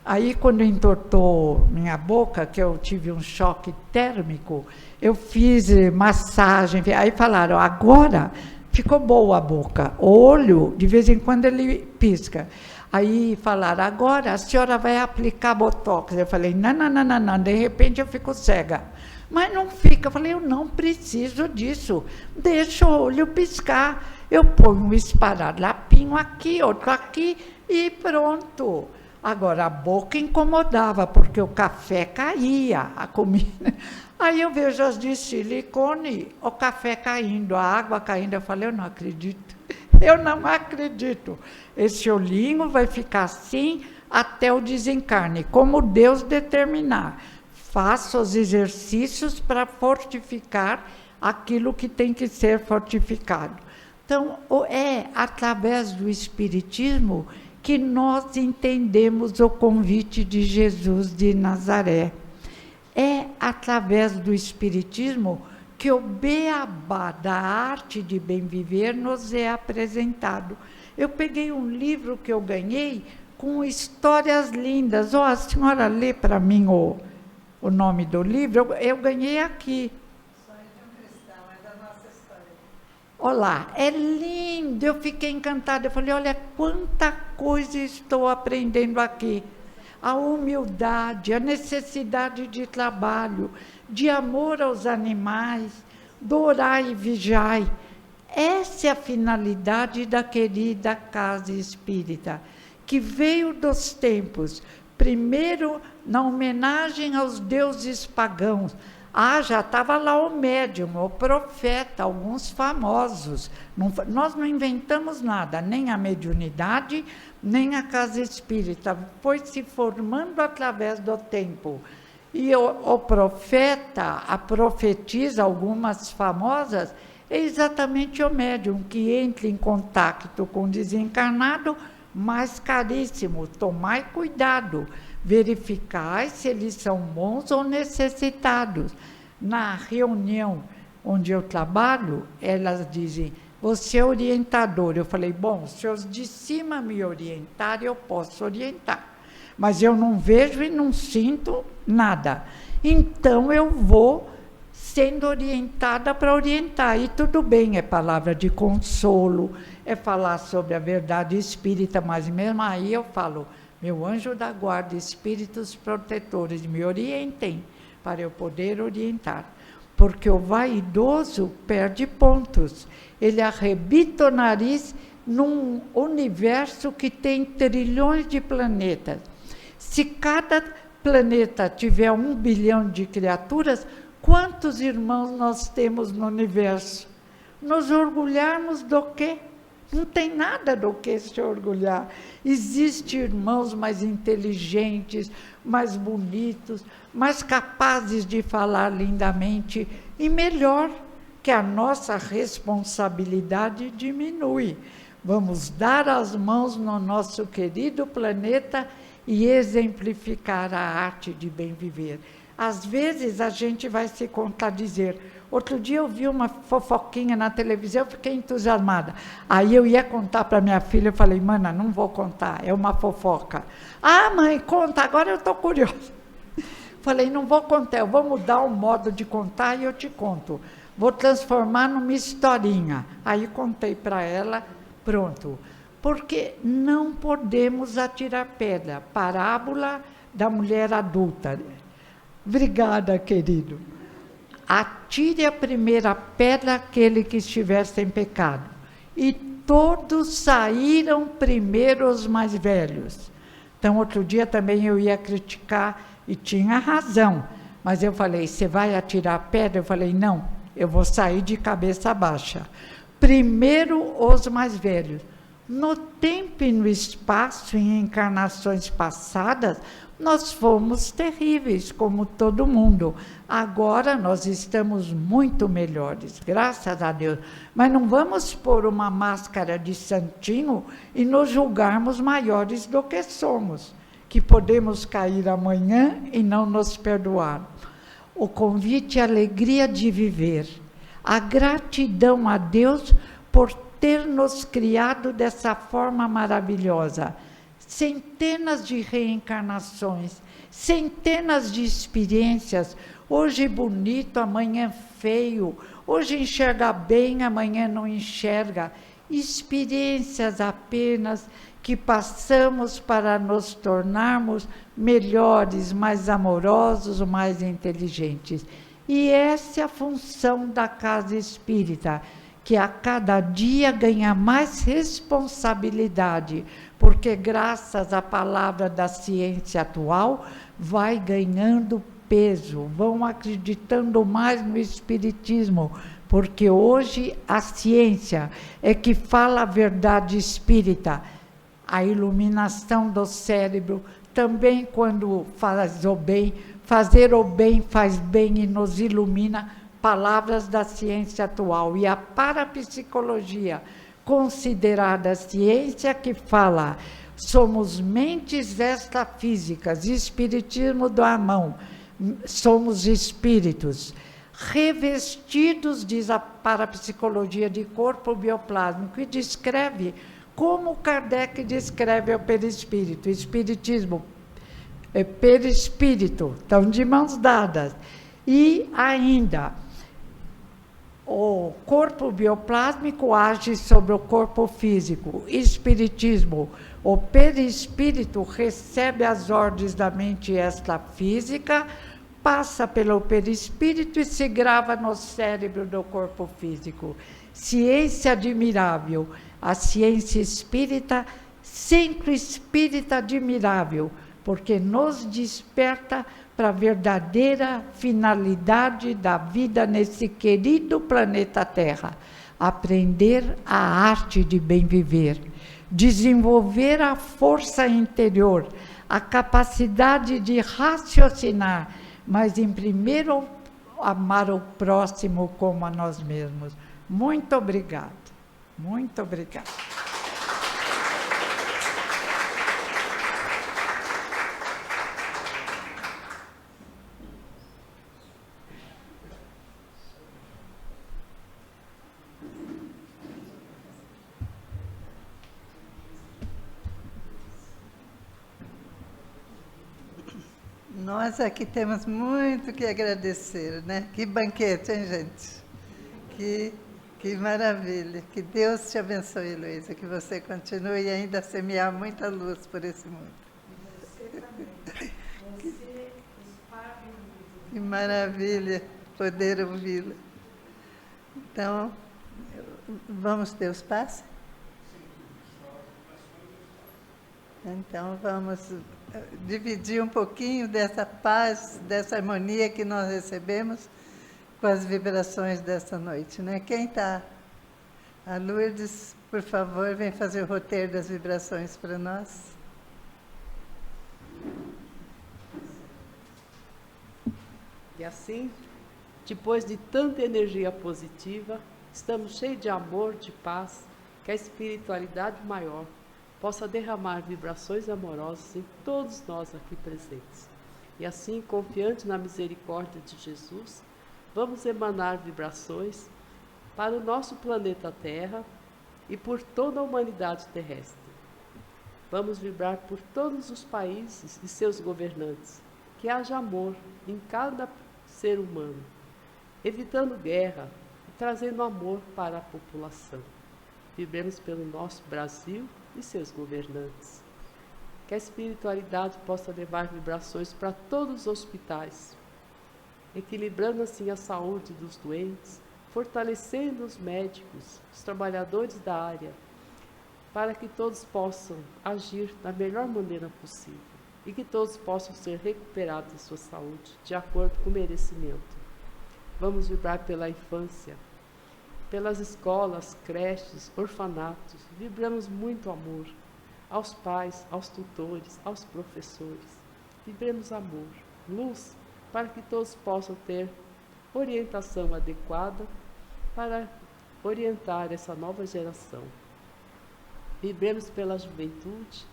Aí, quando entortou minha boca, que eu tive um choque térmico, eu fiz massagem. Aí falaram, agora ficou boa a boca. O olho, de vez em quando, ele pisca. Aí falaram, agora a senhora vai aplicar botox. Eu falei, não, de repente eu fico cega. Mas não fica. Eu falei, eu não preciso disso. Deixa o olho piscar. Eu ponho um esparalapinho aqui, outro aqui e pronto. Agora, a boca incomodava, porque o café caía, a comida. Aí eu vejo as de silicone, o café caindo, a água caindo. Eu falei, eu não acredito. Eu não acredito. Esse olhinho vai ficar assim até o desencarne, como Deus determinar. Faça os exercícios para fortificar aquilo que tem que ser fortificado. Então, é através do Espiritismo que nós entendemos o convite de Jesus de Nazaré. É através do Espiritismo que o beabá da arte de bem viver nos é apresentado. Eu peguei um livro que eu ganhei com histórias lindas. A senhora lê para mim o nome do livro? Eu ganhei aqui. Sonho de um Cristão, é da nossa história. Olá, é lindo, eu fiquei encantada. Eu falei, olha quanta coisa estou aprendendo aqui. A humildade, a necessidade de trabalho, de amor aos animais, do orai e vigiai. Essa é a finalidade da querida Casa Espírita, que veio dos tempos, primeiro na homenagem aos deuses pagãos. Já estava lá o médium, o profeta, alguns famosos. Nós não inventamos nada, nem a mediunidade, nem a Casa Espírita. Foi se formando através do tempo. E o profeta, a profetisa, algumas famosas, é exatamente o médium que entra em contato com o desencarnado, mais caríssimo. Tomai cuidado, verificai se eles são bons ou necessitados. Na reunião onde eu trabalho, elas dizem, você é orientador. Eu falei, bom, se os de cima me orientarem, eu posso orientar. Mas eu não vejo e não sinto nada. Então, eu vou sendo orientada para orientar. E tudo bem, é palavra de consolo, é falar sobre a verdade espírita, mas mesmo aí eu falo, meu anjo da guarda, espíritos protetores, me orientem, para eu poder orientar. Porque o vaidoso perde pontos. Ele arrebita o nariz num universo que tem trilhões de planetas. Se cada planeta tiver 1 bilhão de criaturas, quantos irmãos nós temos no universo? Nos orgulharmos do quê? Não tem nada do que se orgulhar. Existem irmãos mais inteligentes, mais bonitos, mais capazes de falar lindamente e melhor, que a nossa responsabilidade diminui. Vamos dar as mãos no nosso querido planeta e exemplificar a arte de bem viver. Às vezes a gente vai se contradizer. Outro dia eu vi uma fofoquinha na televisão, eu fiquei entusiasmada. Aí eu ia contar para minha filha, eu falei, mana, não vou contar, é uma fofoca. Ah, mãe, conta, agora eu estou curiosa. Falei, não vou contar, eu vou mudar o modo de contar e eu te conto. Vou transformar numa historinha. Aí contei para ela, pronto. Porque não podemos atirar pedra. Parábola da mulher adulta. Obrigada, querido. Atire a primeira pedra aquele que estiver sem pecado. E todos saíram primeiro os mais velhos. Então, outro dia também eu ia criticar, e tinha razão. Mas eu falei, você vai atirar a pedra? Eu falei, não, eu vou sair de cabeça baixa. Primeiro os mais velhos. No tempo e no espaço, em encarnações passadas, nós fomos terríveis, como todo mundo. Agora nós estamos muito melhores, graças a Deus. Mas não vamos pôr uma máscara de santinho e nos julgarmos maiores do que somos, que podemos cair amanhã e não nos perdoar. O convite é a alegria de viver, a gratidão a Deus por ter nos criado dessa forma maravilhosa. Centenas de reencarnações, centenas de experiências, hoje bonito, amanhã feio, hoje enxerga bem, amanhã não enxerga, experiências apenas que passamos para nos tornarmos melhores, mais amorosos, mais inteligentes. E essa é a função da casa espírita, que a cada dia ganha mais responsabilidade, porque graças à palavra da ciência atual, vai ganhando peso, vão acreditando mais no espiritismo, porque hoje a ciência é que fala a verdade espírita, a iluminação do cérebro, também quando faz o bem, fazer o bem faz bem e nos ilumina, palavras da ciência atual. E a parapsicologia, considerada ciência, que fala, somos mentes extrafísicas, espiritismo do Amão, somos espíritos, revestidos, diz a parapsicologia, de corpo bioplásmico, e descreve como Kardec descreve o perispírito, espiritismo, perispírito, estão de mãos dadas. E ainda, o corpo bioplásmico age sobre o corpo físico, espiritismo, o perispírito recebe as ordens da mente extrafísica, passa pelo perispírito e se grava no cérebro do corpo físico. Ciência admirável, a ciência espírita, centro espírita admirável, porque nos desperta para a verdadeira finalidade da vida nesse querido planeta Terra, aprender a arte de bem viver, desenvolver a força interior, a capacidade de raciocinar, mas em primeiro amar o próximo como a nós mesmos. Muito obrigada, muito obrigada. Nós aqui temos muito que agradecer, né? Que banquete, hein, gente? Que maravilha. Que Deus te abençoe, Luísa, que você continue ainda a semear muita luz por esse mundo. E você também. Você espalha o Que maravilha poder ouvi-la. Então, vamos ter os passos? Então, vamos dividir um pouquinho dessa paz, dessa harmonia que nós recebemos com as vibrações dessa noite, né? Quem está? A Lourdes por favor, vem fazer o roteiro das vibrações para nós. E assim, depois de tanta energia positiva, estamos cheios de amor, de paz, que a espiritualidade maior possa derramar vibrações amorosas em todos nós aqui presentes. E assim, confiante na misericórdia de Jesus, vamos emanar vibrações para o nosso planeta Terra e por toda a humanidade terrestre. Vamos vibrar por todos os países e seus governantes, que haja amor em cada ser humano, evitando guerra e trazendo amor para a população. Vibremos pelo nosso Brasil e seus governantes. Que a espiritualidade possa levar vibrações para todos os hospitais, equilibrando assim a saúde dos doentes, fortalecendo os médicos, os trabalhadores da área, para que todos possam agir da melhor maneira possível e que todos possam ser recuperados da sua saúde, de acordo com o merecimento. Vamos vibrar pela infância, pelas escolas, creches, orfanatos. Vibramos muito amor aos pais, aos tutores, aos professores. Vibremos amor, luz, para que todos possam ter orientação adequada para orientar essa nova geração. Vibremos pela juventude,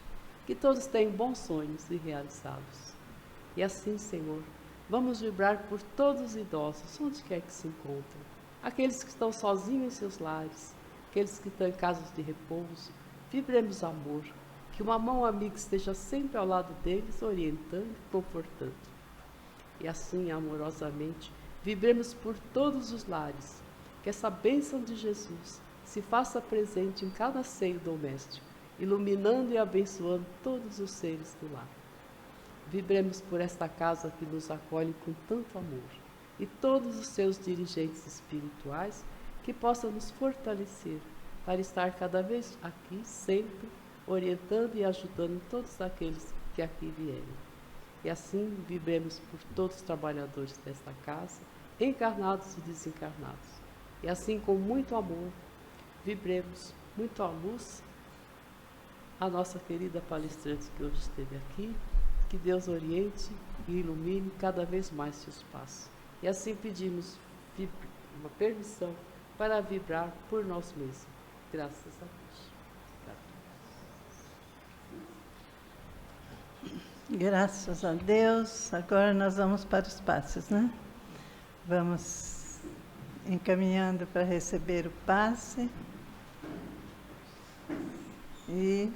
que todos tenham bons sonhos e realizados. E assim, Senhor, vamos vibrar por todos os idosos, onde quer que se encontrem. Aqueles que estão sozinhos em seus lares, aqueles que estão em casas de repouso. Vibremos amor, que uma mão amiga esteja sempre ao lado deles, orientando e confortando. E assim, amorosamente, vibremos por todos os lares, que essa bênção de Jesus se faça presente em cada seio doméstico, iluminando e abençoando todos os seres do lar. Vibremos por esta casa que nos acolhe com tanto amor e todos os seus dirigentes espirituais que possam nos fortalecer para estar cada vez aqui, sempre, orientando e ajudando todos aqueles que aqui vierem. E assim vibremos por todos os trabalhadores desta casa, encarnados e desencarnados. E assim, com muito amor, vibremos muito a luz a nossa querida palestrante que hoje esteve aqui. Que Deus oriente e ilumine cada vez mais seus passos. E assim pedimos uma permissão para vibrar por nós mesmos. Graças a Deus. Graças a Deus. Agora nós vamos para os passes, né? Vamos encaminhando para receber o passe. E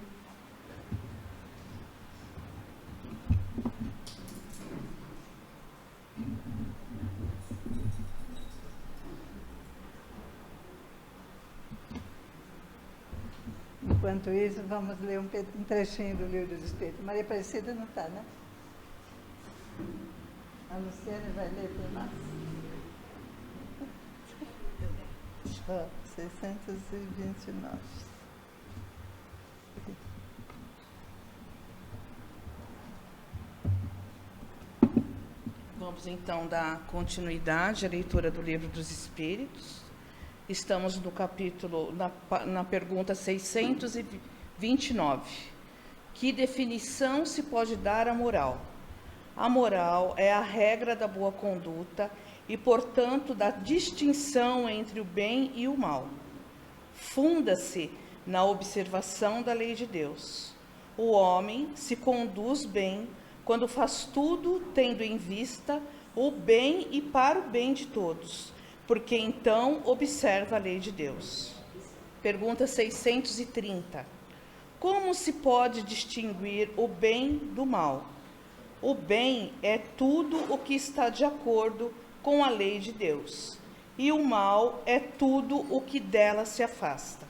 enquanto isso, vamos ler um trechinho do Livro dos Espíritos. Maria Aparecida não está, né? A Luciana vai ler para nós. 629. Vamos então dar continuidade à leitura do Livro dos Espíritos. Estamos no capítulo, na pergunta 629. Que definição se pode dar à moral? A moral é a regra da boa conduta e, portanto, da distinção entre o bem e o mal. Funda-se na observação da lei de Deus. O homem se conduz bem quando faz tudo tendo em vista o bem e para o bem de todos, porque então observa a lei de Deus. Pergunta 630. Como se pode distinguir o bem do mal? O bem é tudo o que está de acordo com a lei de Deus, e o mal é tudo o que dela se afasta.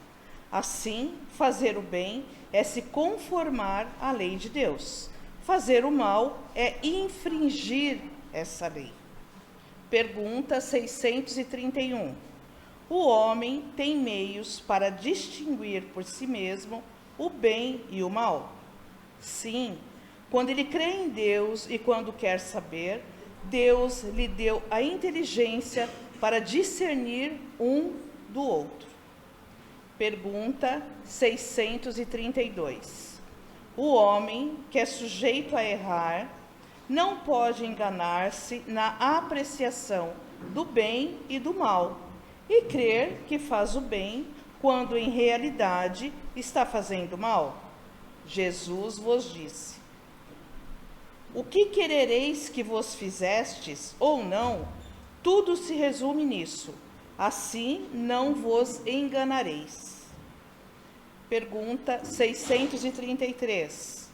Assim, fazer o bem é se conformar à lei de Deus. Fazer o mal é infringir essa lei. Pergunta 631. O homem tem meios para distinguir por si mesmo o bem e o mal? Sim, quando ele crê em Deus e quando quer saber, Deus lhe deu a inteligência para discernir um do outro. Pergunta 632. O homem, que é sujeito a errar, não pode enganar-se na apreciação do bem e do mal e crer que faz o bem quando em realidade está fazendo mal? Jesus vos disse: o que querereis que vos fizestes ou não, tudo se resume nisso. Assim não vos enganareis. Pergunta 633.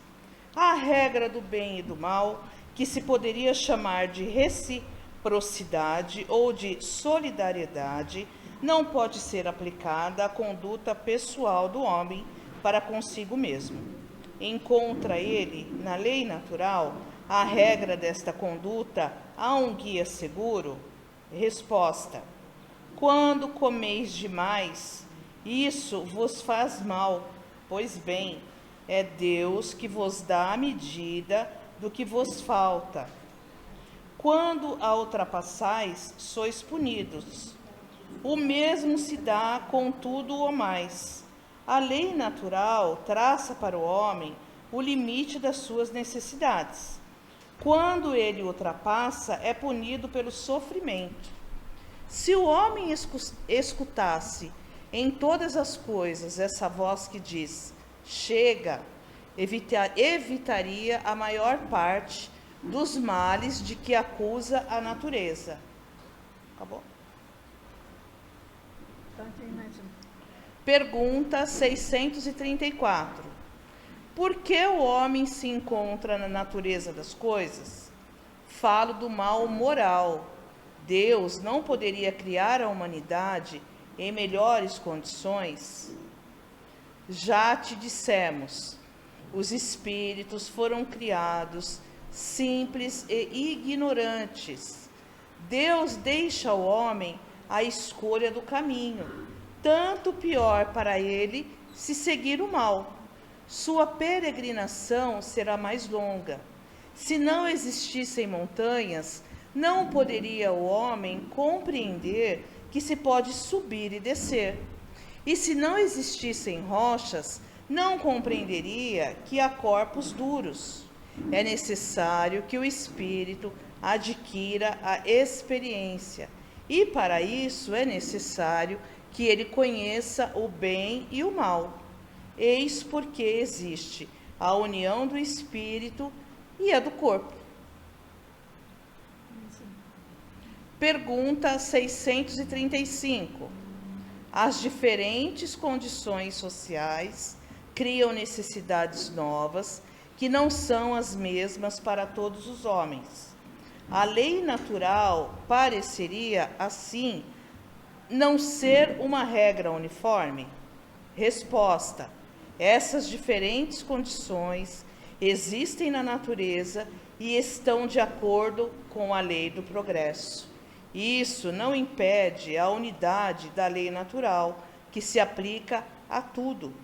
A regra do bem e do mal, que se poderia chamar de reciprocidade ou de solidariedade, não pode ser aplicada à conduta pessoal do homem para consigo mesmo. Encontra ele, na lei natural, a regra desta conduta há um guia seguro? Resposta: quando comeis demais, isso vos faz mal, pois bem, é Deus que vos dá a medida do que vos falta. Quando a ultrapassais, sois punidos. O mesmo se dá com tudo ou mais. A lei natural traça para o homem o limite das suas necessidades. Quando ele ultrapassa, é punido pelo sofrimento. Se o homem escutasse em todas as coisas essa voz que diz: chega, evitaria a maior parte dos males de que acusa a natureza. Acabou? Pergunta 634. Por que o homem se encontra na natureza das coisas? Falo do mal moral. Deus não poderia criar a humanidade em melhores condições? Já te dissemos, os espíritos foram criados simples e ignorantes. Deus deixa ao homem a escolha do caminho, tanto pior para ele se seguir o mal. Sua peregrinação será mais longa. Se não existissem montanhas, não poderia o homem compreender que se pode subir e descer. E se não existissem rochas, não compreenderia que há corpos duros. É necessário que o espírito adquira a experiência, e para isso é necessário que ele conheça o bem e o mal. Eis porque existe a união do espírito e a do corpo. Pergunta 635. As diferentes condições sociais criam necessidades novas que não são as mesmas para todos os homens. A lei natural pareceria, assim, não ser uma regra uniforme? Resposta: essas diferentes condições existem na natureza e estão de acordo com a lei do progresso. Isso não impede a unidade da lei natural, que se aplica a tudo.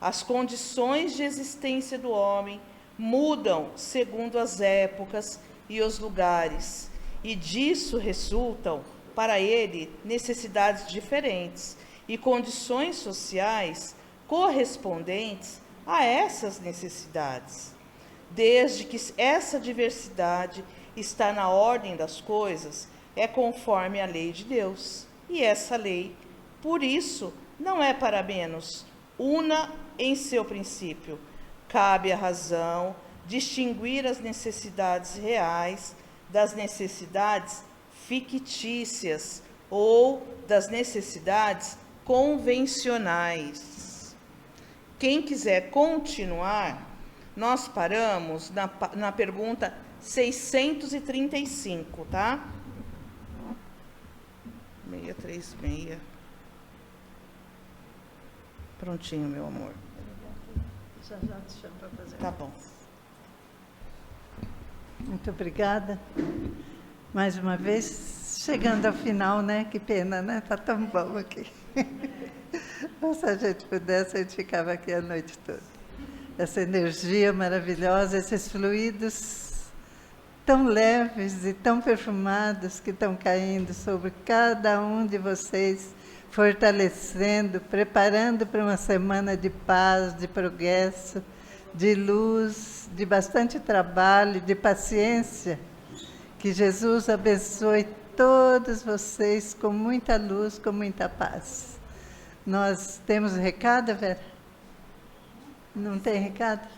As condições de existência do homem mudam segundo as épocas e os lugares, e disso resultam para ele necessidades diferentes e condições sociais correspondentes a essas necessidades. Desde que essa diversidade está na ordem das coisas, é conforme a lei de Deus. E essa lei, por isso, não é para menos una em seu princípio. Cabe à razão distinguir as necessidades reais das necessidades fictícias ou das necessidades convencionais. Quem quiser continuar, nós paramos na pergunta 635, tá? 636. Prontinho, meu amor. Já te chamo para fazer. Tá bom. Muito obrigada. Mais uma vez, chegando ao final, né? Que pena, né? Tá tão bom aqui. Se a gente pudesse, a gente ficava aqui a noite toda. Essa energia maravilhosa, esses fluidos tão leves e tão perfumados que estão caindo sobre cada um de vocês, fortalecendo, preparando para uma semana de paz, de progresso, de luz, de bastante trabalho, de paciência. Que Jesus abençoe todos vocês com muita luz, com muita paz. Nós temos recado, Vera? Não tem recado?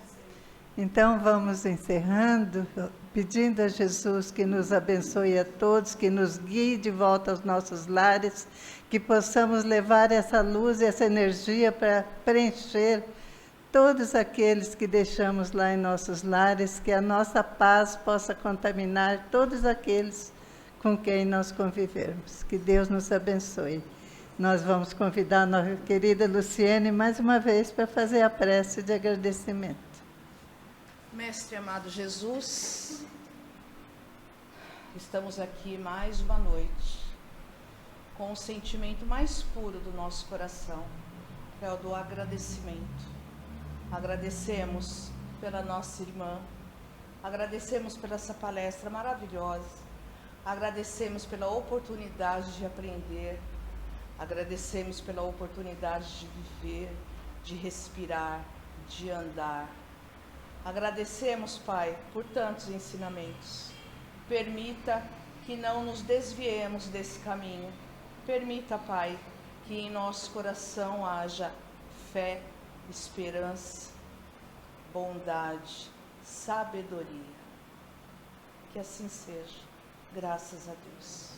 Então vamos encerrando, pedindo a Jesus que nos abençoe a todos, que nos guie de volta aos nossos lares, que possamos levar essa luz e essa energia para preencher todos aqueles que deixamos lá em nossos lares, que a nossa paz possa contaminar todos aqueles com quem nós convivermos. Que Deus nos abençoe. Nós vamos convidar a nossa querida Luciene mais uma vez para fazer a prece de agradecimento. Mestre amado Jesus, estamos aqui mais uma noite com o sentimento mais puro do nosso coração, que é o do agradecimento. Agradecemos pela nossa irmã, agradecemos por essa palestra maravilhosa, agradecemos pela oportunidade de aprender, agradecemos pela oportunidade de viver, de respirar, de andar. Agradecemos, Pai, por tantos ensinamentos. Permita que não nos desviemos desse caminho. Permita, Pai, que em nosso coração haja fé, esperança, bondade, sabedoria. Que assim seja. Graças a Deus.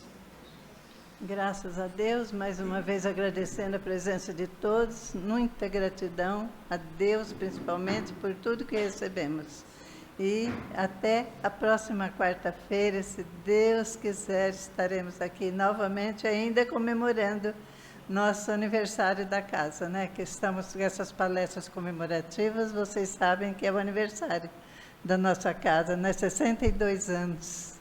Graças a Deus, mais uma vez agradecendo a presença de todos, muita gratidão a Deus principalmente por tudo que recebemos. E até a próxima quarta-feira, se Deus quiser, estaremos aqui novamente, ainda comemorando nosso aniversário da casa, né? Que estamos com essas palestras comemorativas, vocês sabem que é o aniversário da nossa casa, né? 62 anos.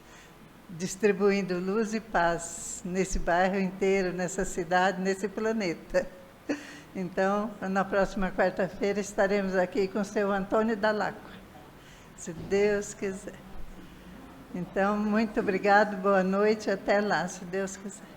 Distribuindo luz e paz nesse bairro inteiro, nessa cidade, nesse planeta. Então, na próxima quarta-feira estaremos aqui com o seu Antônio Dalacqua, se Deus quiser. Então, muito obrigado, boa noite, até lá, se Deus quiser.